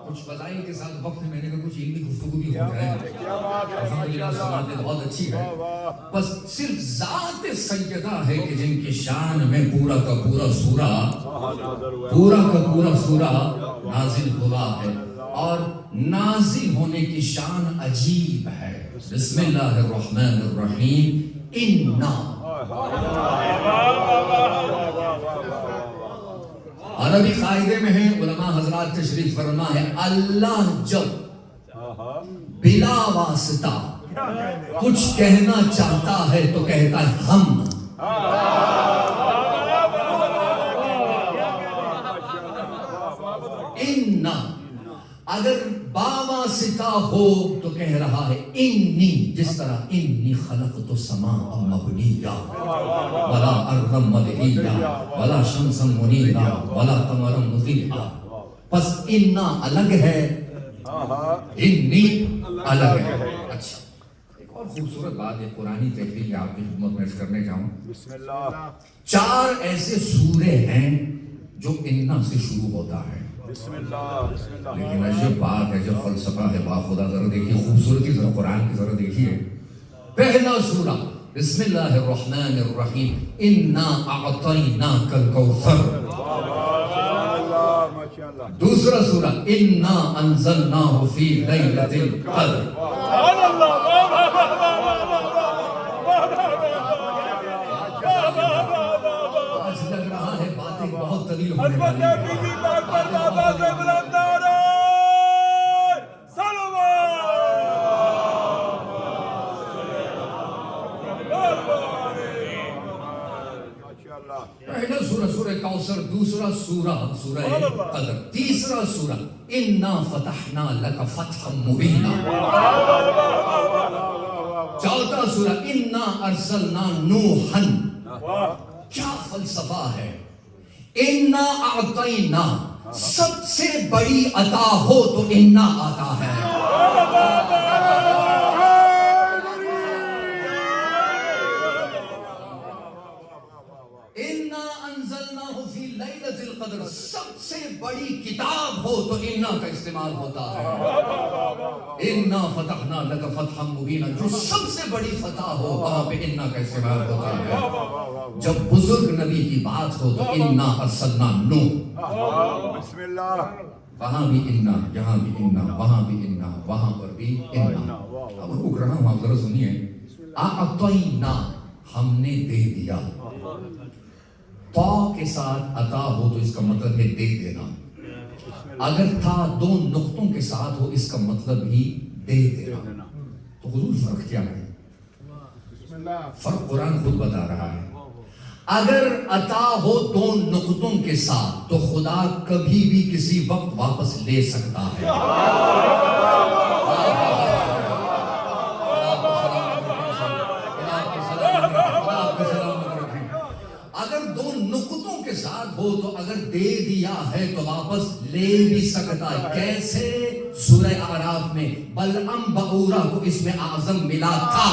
کچھ فضائل کے ساتھ وقت میں نے کہا کچھ علمی گفتگو بھی ہو جائے. الحمدللہ سماعتیں بہت اچھی ہے، بس صرف ذات سیدہ ہے کہ جن کی شان میں پورا کا پورا سورہ نازل ہوا ہے، اور نازل ہونے کی شان عجیب ہے. بسم اللہ الرحمن الرحیم. اِنَّا عربی قاعدے میں ہے، علماء حضرات تشریف فرما ہے، اللہ جب بلا واسطہ کچھ کہنا چاہتا ہے تو کہتا ہے ہم. اِنَّا اگر باواسطہ ہو تو کہہ رہا ہے انی، جس طرح انی خلقت السماء مبنیہ ولا ارضا مدحیہ ولا شمسا منیرا ولا قمرا مضیئا. پس انا الگ ہے، انی الگ ہے. اچھا، ایک اور خوبصورت بات ہے قرآنی تحریر آپ کی خدمت میں کرنے جاؤں. بسم اللہ 4 ایسے سورے ہیں جو انا سے شروع ہوتا ہے. بسم اللہ بسم اللہ لیکن عجیب بات ہے، جب فلسفہ ہے با خدا، ذرا دیکھیے خوبصورتی، ذرا قرآن کی ذرا دیکھیے. پہلا سورہ بسم اللہ الرحمن الرحیم. انا اعطیناک الکوثر. ماشاءاللہ دوسرا سورہ انا انزلناہ فی لیلۃ القدر. آج لگ رہا ہے باتیں بہت طویل ہونے والی ہیں. پہلا سورہ سورہ کوثر، دوسرا سورہ سورہ قدر، تیسرا سورہ انا فتحنا لک فتحا مبینا، چوتھا سورہ انا ارسلنا نوحا. کیا فلسفہ ہے. انا اعطینا، سب سے بڑی عطا ہو تو انا آتا ہے. انا انزلناہ فی لیلۃ القدر، سب سے بڑی کتاب ہو تو انا کا استعمال ہوتا ہے. انا فتحنا لک فتحا مبینا، جو سب سے بڑی فتح ہو وہاں پہ انا کا استعمال ہوتا ہے. جب بزرگ نبی کی بات ہو تو انا ارسلنا نوح، بسم اللہ وہاں بھی انا، یہاں بھی انا، وہاں بھی انا، وہاں پر بھی انا. اب رک رہا ہوں، آپ ذرا سنیے. اعطینا، ہم نے دے دیا. تا کے ساتھ عطا ہو تو اس کا مطلب ہے دے دینا. اگر تھا 2 نقطوں کے ساتھ ہو اس کا مطلب بھی دے دینا. تو حضور فرق کیا ہے؟ فرق قرآن خود بتا رہا ہے. اگر عطا ہو 2 نقطوں کے ساتھ تو خدا کبھی بھی کسی وقت واپس لے سکتا ہے. اگر 2 نقطوں کے ساتھ ہو تو اگر دے دیا ہے تو واپس لے بھی سکتا ہے. کیسے؟ سورہ اعراف میں بلعم بعورہ کو اس میں اعظم ملا تھا.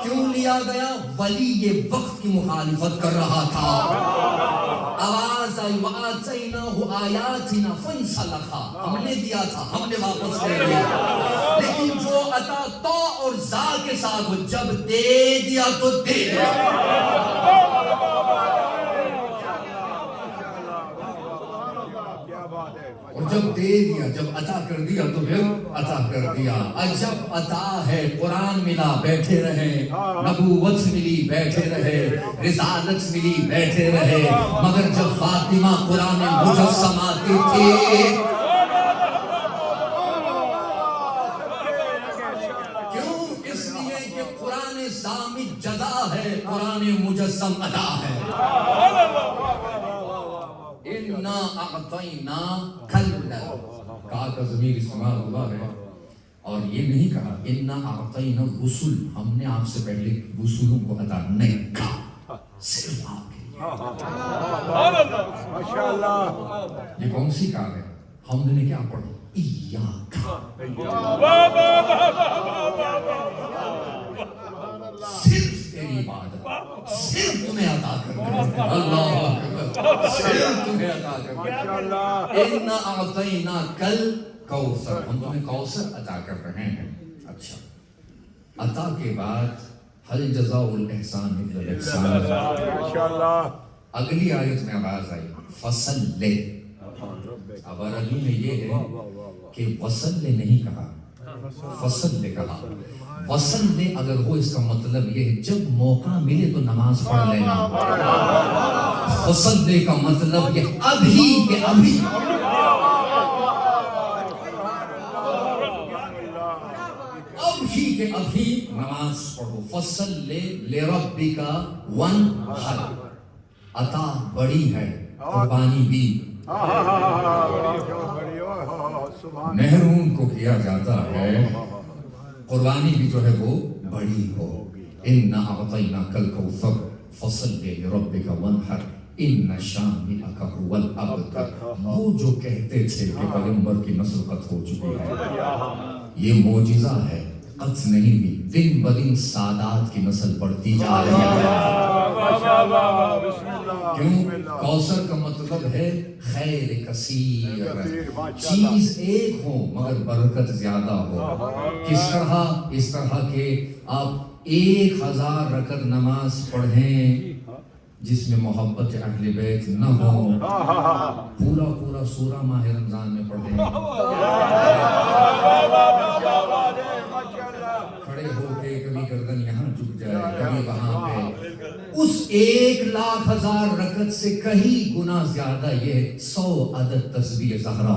کیوں لیا گیا؟ ولی یہ وقت کی مخالفت کر رہا تھا. آواز آئی وَآتَيْنَاهُ آیَاتِنَا فَانْسَلَخَا، ہم نے دیا تھا، ہم نے واپس لے لیا. لیکن جو عطا تا اور زا کے ساتھ ہو، جب دے دیا تو دے دیا. کیا بات ہے. اور جب دے دیا، جب عطا کر دیا تو پھر عطا کر دیا. عجب عطا ہے، قرآن ملا بیٹھے رہے، نبوت ملی بیٹھے رہے، رسالت ملی بیٹھے رہے، مگر جب فاطمہ قرآن مجسم آتی تھی، کیوں؟ اس لیے کہ قرآن ضامن جزا ہے، قرآن مجسم ادا ہے. اِنَّا أَعْطَيْنَاكَ الْكَوْثَرَ کہا کا ضمیر استعمال ہوا ہے، اور یہ نہیں کہا اِنَّا أَعْطَيْنَا الرُّسُلَ، ہم نے آپ سے پہلے رسولوں کو عطا نہیں کہا، صرف آپ کے لیے. یہ کون سی کہا ہے؟ ہم نے کیا پڑھا؟ ایاک، صرف تیری عبادت، صرف تمہیں عطا کرنا ہے. اللہ اکبر، صرف تمہیں عطا کرنا ہے. اِنَّا أَعْطَيْنَاكَ الْكَوْثَرَ، ہم تمہیں کوثر عطا کر رہے ہیں. اچھا، عطا کے بعد هل جزاء الإحسان إلا الإحسان. اگلی آیت میں آواز آئی فصل. اب عربی میں یہ ہے کہ وصل نہیں کہا، فصل کہا. وصل اگر ہو اس کا مطلب یہ ہے جب موقع ملے تو نماز پڑھ لینا. فصل کا مطلب یہ ابھی کے ابھی، ابھی کے ابھی نماز پڑھو. فصل لربک وانحر، عطا بڑی ہے، قربانی بھی. محروم کو کیا جاتا ہے، قربانی بھی جو ہے وہ بڑی ہو. اِنَّا أَعْطَيْنَاكَ الْكَوْثَرَ فَصَلِّ لِرَبِّكَ وَانْحَرْ إِنَّ شَانِئَكَ هُوَ الْأَبْتَرُ. وہ جو کہتے تھے کہ پیغمبر کی نسل قط ہو چکی ہے، یہ معجزہ ہے، قط نہیں ہوئی. دن بدن سادات کی نسل بڑھتی جا رہی ہے. کیوں؟ کوثر کا مطلب ہے خیر کثیر، چیز ایک ہو مگر برکت زیادہ ہو. کس طرح؟ اس طرح کہ آپ 1000 رکعت نماز پڑھیں جس میں محبت اہل بیت نہ ہو، پورا سورہ ماہ رمضان میں پڑھیں، کھڑے ہو کے کبھی گردن یہاں جھک جائے، کبھی وہاں پہ، اس 1,00,000 رکعت سے کہیں گنا زیادہ یہ 100 عدد تسبیح زہرا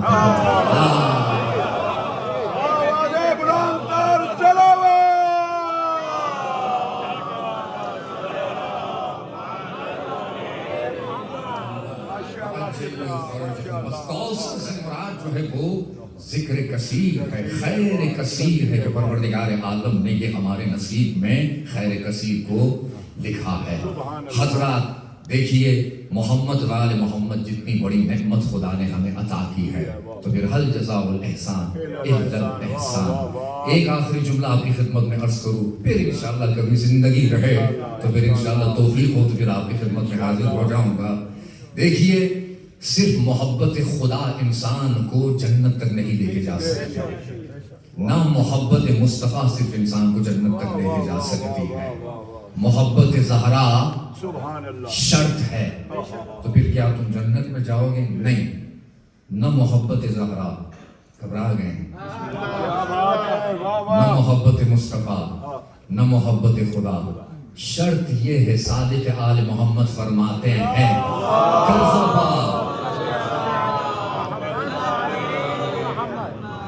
کوثر سے مراد جو ہے وہ ذکر کثیر ہے، خیر کثیر ہے کہ پروردگار عالم نے یہ ہمارے نصیب میں خیر کثیر کو لکھا ہے. حضرات دیکھیے، محمد و آل محمد جتنی بڑی نعمت خدا نے ہمیں عطا کی ہے، تو پھر هل جزاء الإحسان إلا الإحسان. ایک آخری جملہ آپ کی خدمت میں عرض کروں، پھر انشاءاللہ کبھی زندگی رہے تو پھر انشاءاللہ توفیق ہو تو پھر آپ کی خدمت میں حاضر ہو جاؤں گا. دیکھیے، صرف محبت خدا انسان کو جنت تک نہیں لے کے جا سکتی، نہ محبت مصطفیٰ صرف انسان کو جنت تک لے کے جا سکتی ہے. محبت زہرا شرط ہے، تو پھر کیا تم جنت میں جاؤ گے؟ نہیں. نہ محبت زہرا، گھبرا گئے، نہ محبت مصطفیٰ، نہ محبت خدا. شرط یہ ہے، صادق آل محمد فرماتے ہیں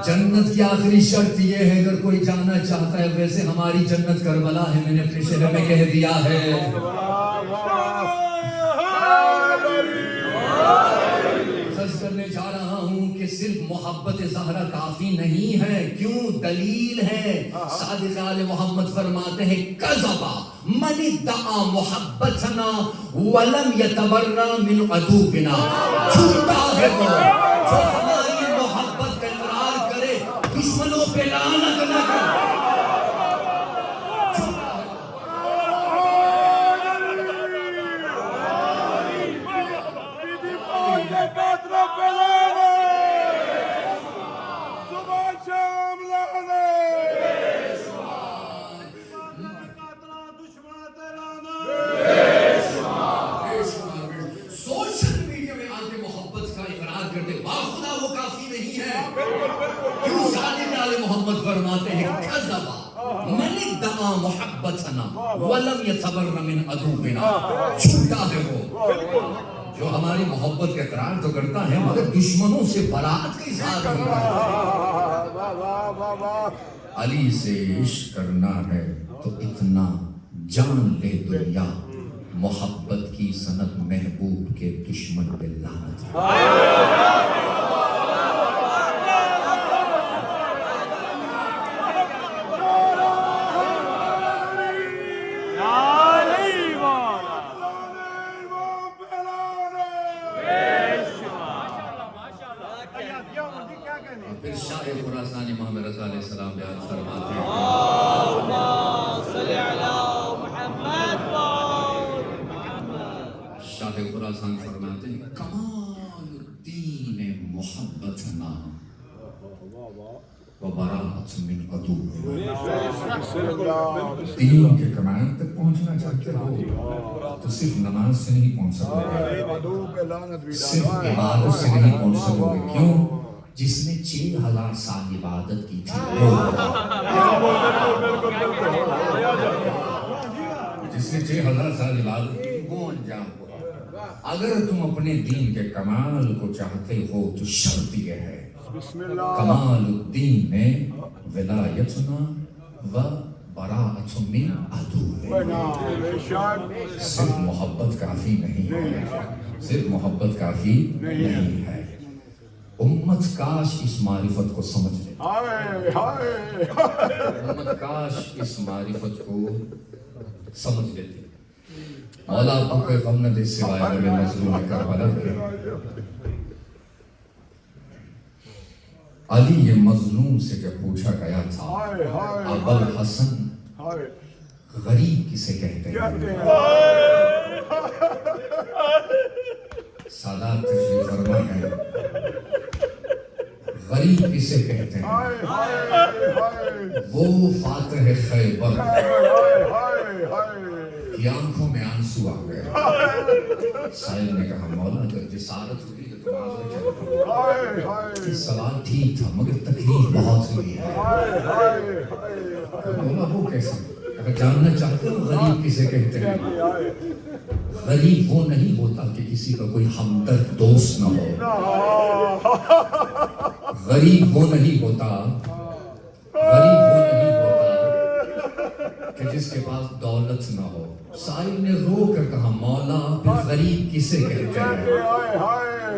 جنت کی آخری شرط یہ ہے، اگر کوئی جانا چاہتا ہے، ویسے ہماری جنت کربلا ہے، میں نے اپنے شہر میں کہہ دیا ہے. سچ کرنے جا رہا ہوں کہ صرف محبت زہرا کافی نہیں ہے. کیوں؟ دلیل ہے. صادق آل محمد فرماتے ہیں کذبا من ادعا محبتنا ولم یتبرا من عدونا. جھوٹا ہے وہ جو ہماری محبت کا اقرار کرے، دشمنوں پہ لعنت نہ کرے. سوشل میڈیا میں آ کے محبت کا اقرار کرتے کیوں صادق آل محمد فرماتے ہیں کذبا من ادعا محبتنا ولم یتبر من عدونا، جھوٹا ہے وہ جو ہماری محبت کا اقرار تو کرتا ہے مگر دشمنوں سے برات کا اظہار نہیں کرتا۔ علی سے عشق کرنا ہے تو اتنا جان لے دنیا، محبت کی سند محبوب کے دشمن پہ لعنت ہے۔ پھر شاہ خراسان امام رضا علیہ السلام بیان فرماتے ہیں شاہ خراسان فرماتے ہیں کمال الدین محبتنا وبراءت من عدو، دین کے کمال تک پہنچنا چاہتے ہو تو صرف نماز سے نہیں پہنچ سکتے، صرف عبادت سے نہیں پہنچ سکتے۔ کیوں؟ جس نے 6000 سال عبادت کی تھی جس نے 6000 سال عبادت کی وہ انجام ہوا۔ اگر تم اپنے دین کے کمال کو چاہتے ہو تو شرط یہ ہے کمال الدین میں ولایتنا و براءت من عدو، صرف محبت کافی نہیں ہے، صرف محبت کافی نہیں ہے۔ امت کاش اس معرفت کو سمجھ لے، امت کاش اس معرفت کو سمجھ لیتے۔ مولا آپ کو غم نہ دے سوائے غم مظلوم کربلا کے۔ علی یہ مظلوم سے جب پوچھا گیا تھا ابوالحسن غریب کسے کہتے ہیں، سادات تشریف فرما ہے غریب کسے کہتے ہیں، وہ فاتح خیبر کی آنکھوں میں آنسو آ گئے۔ سائل نے کہا مولا اگر جسارت ہوتی ہے تو معذرت چاہتا، سوال ٹھیک تھا مگر تکلیف بہت ہوئی ہے۔ مولا وہ کیسے؟ اگر جاننا چاہتے ہو غریب کسے کہتے ہیں، غریب وہ نہیں ہوتا کہ کسی کا کوئی ہمدرد دوست نہ ہو، غریب وہ نہیں ہوتا، غریب وہ نہیں ہوتا کہ جس کے پاس دولت نہ ہو۔ سائل نے رو کر کہا مولا پھر غریب کسے کہتے ہیں؟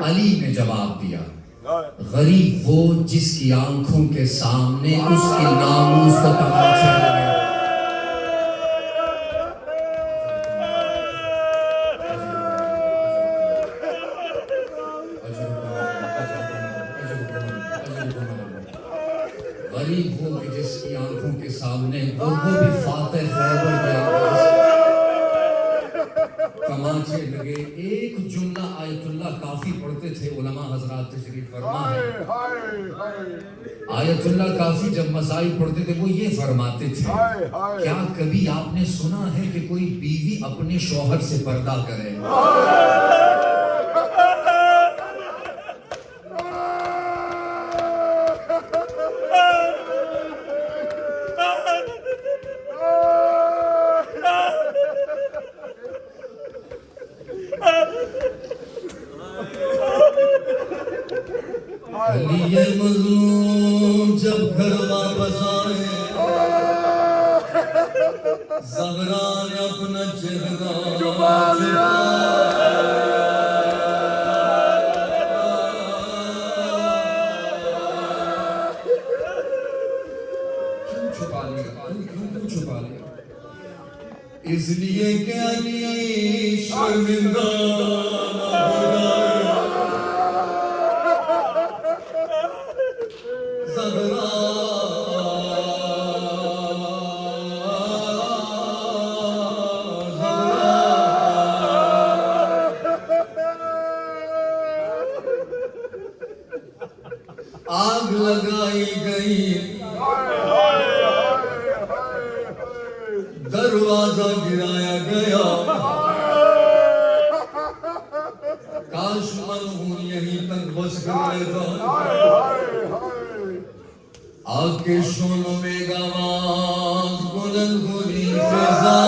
علی نے جواب دیا غریب وہ جس کی آنکھوں کے سامنے اس کے ناموس کو تماچا لگے۔ غریب وہ کہ جس کی آنکھوں کے سامنے وہ بھی فاتح خیبر گیا تماچے لگے۔ ایک جملہ آیت اللہ کافی پڑھتے تھے علماء حضرات تشریف فرما ہے، آیت اللہ کافی جب مسائل پڑھتے تھے وہ یہ فرماتے تھے کیا کبھی آپ نے سنا ہے کہ کوئی بیوی اپنے شوہر سے پردہ کرے؟ علی مظلوم جب گھر واپس آئے زہرا نے اپنا چہرہ چھپا لیا۔ کیوں چھپا لیا؟ اس لیے کہ علی شرمندہ نہ ہو جائے۔ آگ لگائی گئی، دروازہ گرایا گیا، کاش من ہوں یہیں تک بس کر لیتا۔ آگ کے شعلوں میں گواز بلند ہوئی فضا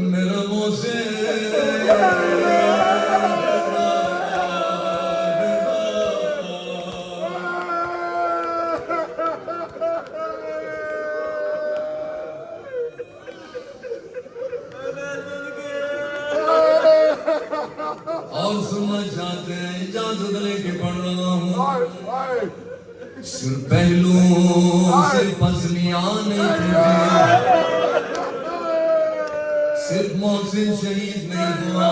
میرا موسے اور سننا چاہتے ہیں اجازت لے کے پڑھ رہا ہوں صرف پہلو سے پسلیاں نہیں تھے صرف محسن شہید نہیں ہوا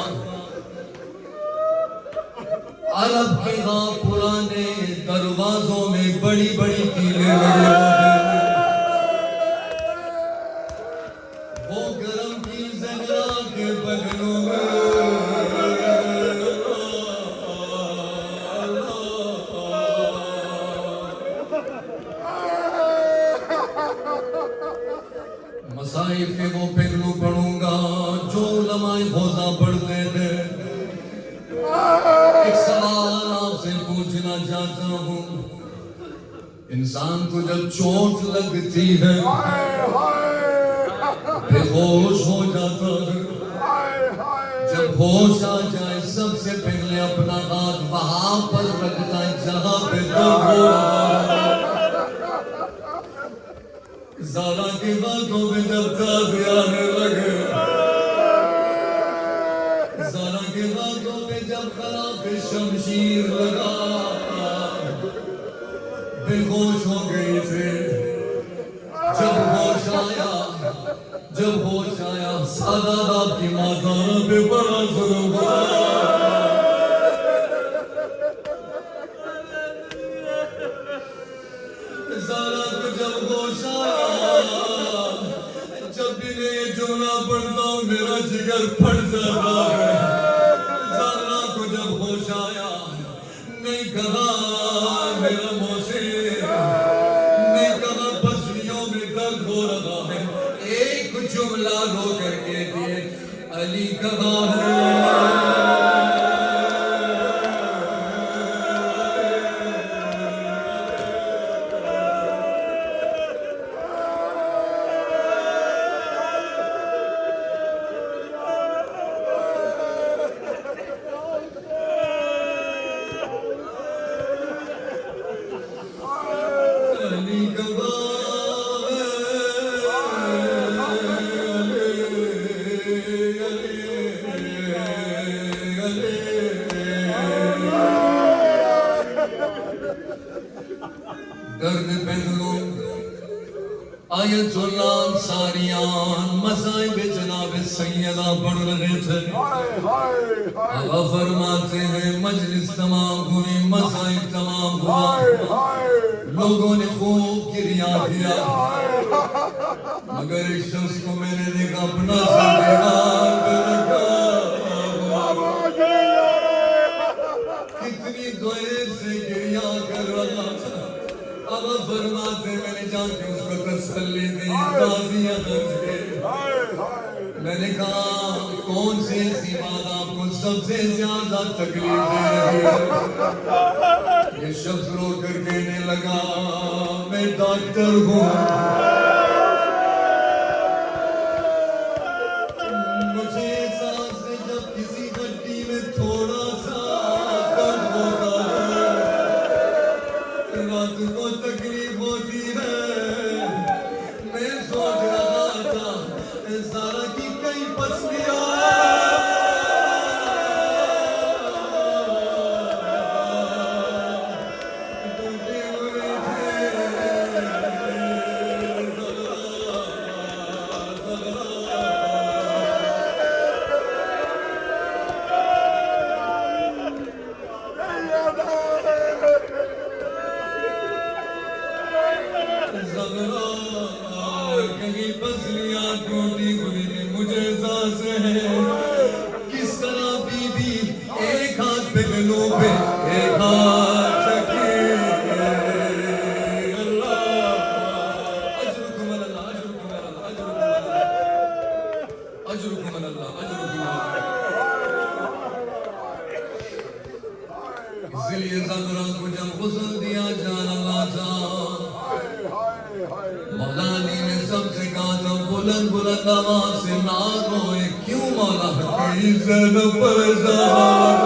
عرب کے ہاں پرانے دروازوں میں بڑی بڑی کیلیں لگے ہوئے وہ گرم کی زہرا کے بغلوں میں مسائل کے وہ پہلو پڑھوں گا جو علماء حوزہ پڑھتے تھے ایک سوال آپ سے پوچھنا چاہتا ہوں انسان کو جب چوٹ لگتی ہے بے ہوش ہو جاتا ہے جب ہوش آ جائے سب سے پہلے اپنا ہاتھ وہاں پر رکھتا ہے جہاں پہ درد ہو رہا ہے زارا کی باتوں میں جب تازے آنے لگے زارا کی باتوں میں جب خراب شمشیر لگا بے ہوش ہو گئی تھے جب ہوش آیا سادات آپ کی مازارہ پہ بڑا ظلم ہوا زارا کو جب ہوش آیا جب بھی میں یہ جملہ پڑھتا ہوں میرا جگر پھٹ جاتا ہے زارا کو جب ہوش آیا نہیں کہا میرا موسیقی نہیں کہا پسلیوں میں درد ہو رہا ہے ایک جملہ رو کر کے دیے علی کہا ہے درد پہلو آیت اللہ انصاریان مصائب جناب سیدہ پڑھ رہے تھے آقا فرماتے ہیں مجلس تمام ہوئی مصائب تمام ہوا لوگوں نے خوب گریہ کیا مگر ایک شخص کو میں نے دیکھا اپنا سنگار کتنی دیر سے گریہ کر رہا تھا اب فرماتے میں نے جا کے اس کو تسلی دی تازیہ درج کے میں نے کہا کون سی ایسی بات آپ کو سب سے زیادہ تکلیف دے رہی ہے یہ شخص رو کر کہنے لگا میں ڈاکٹر ہوں مجھے احساس ہے جب کسی ہڈی میں تھوڑا سا درد ہوتا ہے رات کو تکلیف ہوتی ہے میں سوچ رہا تھا زارا کی کئی پسلیاں ٹوٹے ہوئے تھے کہیں پسلیاں ٹوٹی ہوئی تھی مجھے احساس ہے کس طرح بی بی ایک ہاتھ پہ گلوں پہ ایک ہاتھ چکے اللہ اجرکم اللہ اجرکم اللہ اجرکم اللہ اجرکم من اللہ، اجرکم من اللہ۔ اس لیے زہرا کو جب غسل دیا جان اللہ جان، مولا علی نے سب سے کہا تھا بلند بلند آواز سے نہ روئے، کیوں مولا کی زینب پریشان؟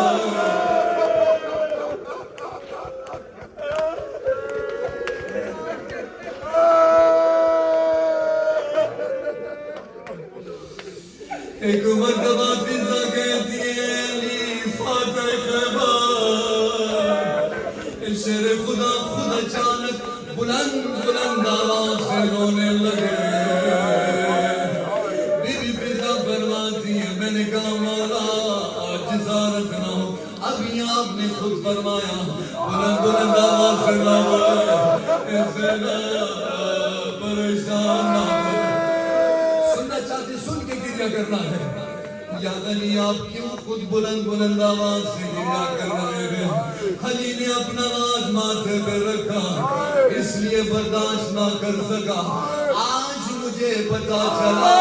ایک مرتبہ فضا کہتی ہے علی فاتح خیبر، شیر خدا خود اچانک بلند بلند آواز سے رونے لگے۔ بی بی فضا فرماتی ہے میں نے کہا مولا آج جسارت نہ ہو، ابھی آپ نے خود فرمایا بلند بلند آواز سے نہ روئے، ایسے نہ پریشان نہ ہو۔ سننا چاہتے سن کے گریہ کرنا ہے، یا علی آپ کیوں خود بلند بلند آواز سے گریہ کر رہے ہیں؟ علی نے اپنا ہاتھ ماتھے پہ رکھا، اس لیے برداشت نہ کر سکا، آج مجھے پتا چلا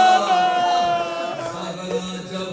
زہرا جب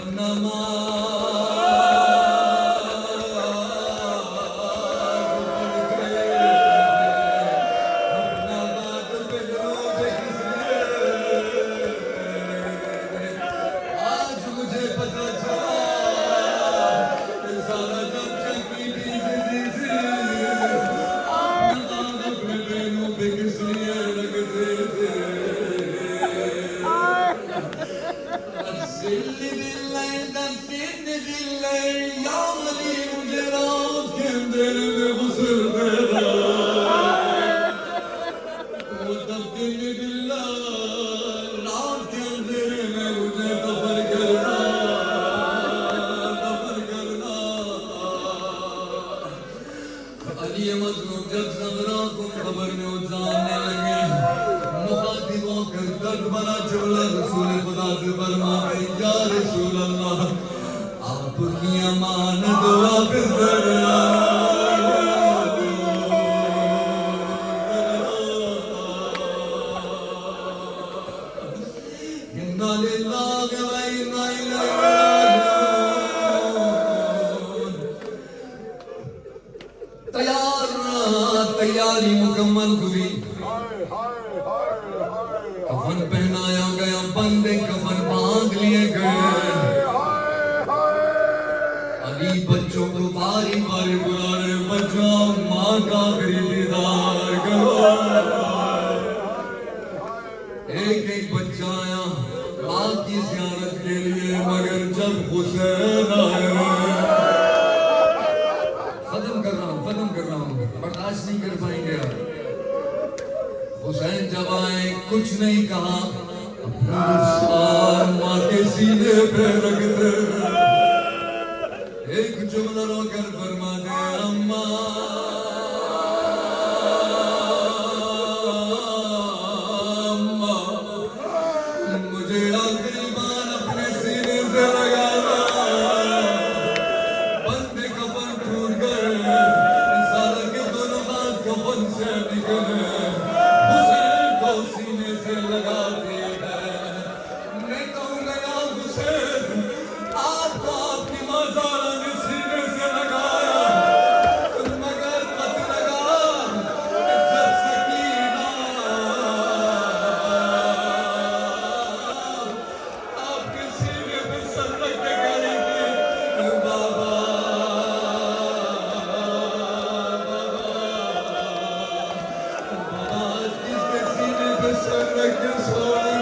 تیاری مکمل ہوئی، کفن پہنایا گیا، بندے کفن باندھ لیے گئے، علی بچوں کو باری باری بلا رہے بچوں ماں کا آخری دیدار کرو۔ ایک ایک بچہ آیا ماں کی زیارت کے لیے، مگر جب حسین آئے، ختم کر رہا ہوں، برداشت نہیں کر پائیں گے آپ۔ حسین جب آئے کچھ نہیں کہا، اپنا رخسار ماں کے سینے پہ رکھ دے، ایک جملہ رو کر فرما دے اماں مجھے آخری بار اپنے سینے سے لگانا۔ بندے کفن ٹوٹ گئے، سارا کے دونوں ہاتھ کفن سے نکلے، حسین کو سینے سے لگاتے ہیں۔ میں کہوں گا یا حسین آپ کو آپ کی مزارہ نے سینے سے لگایا، مگر خط لگا جب سکینہ آپ کے سینے پہ سر رکھ کے کہی تھی بابا آج کس کے سینے پہ سر رکھ کے سونا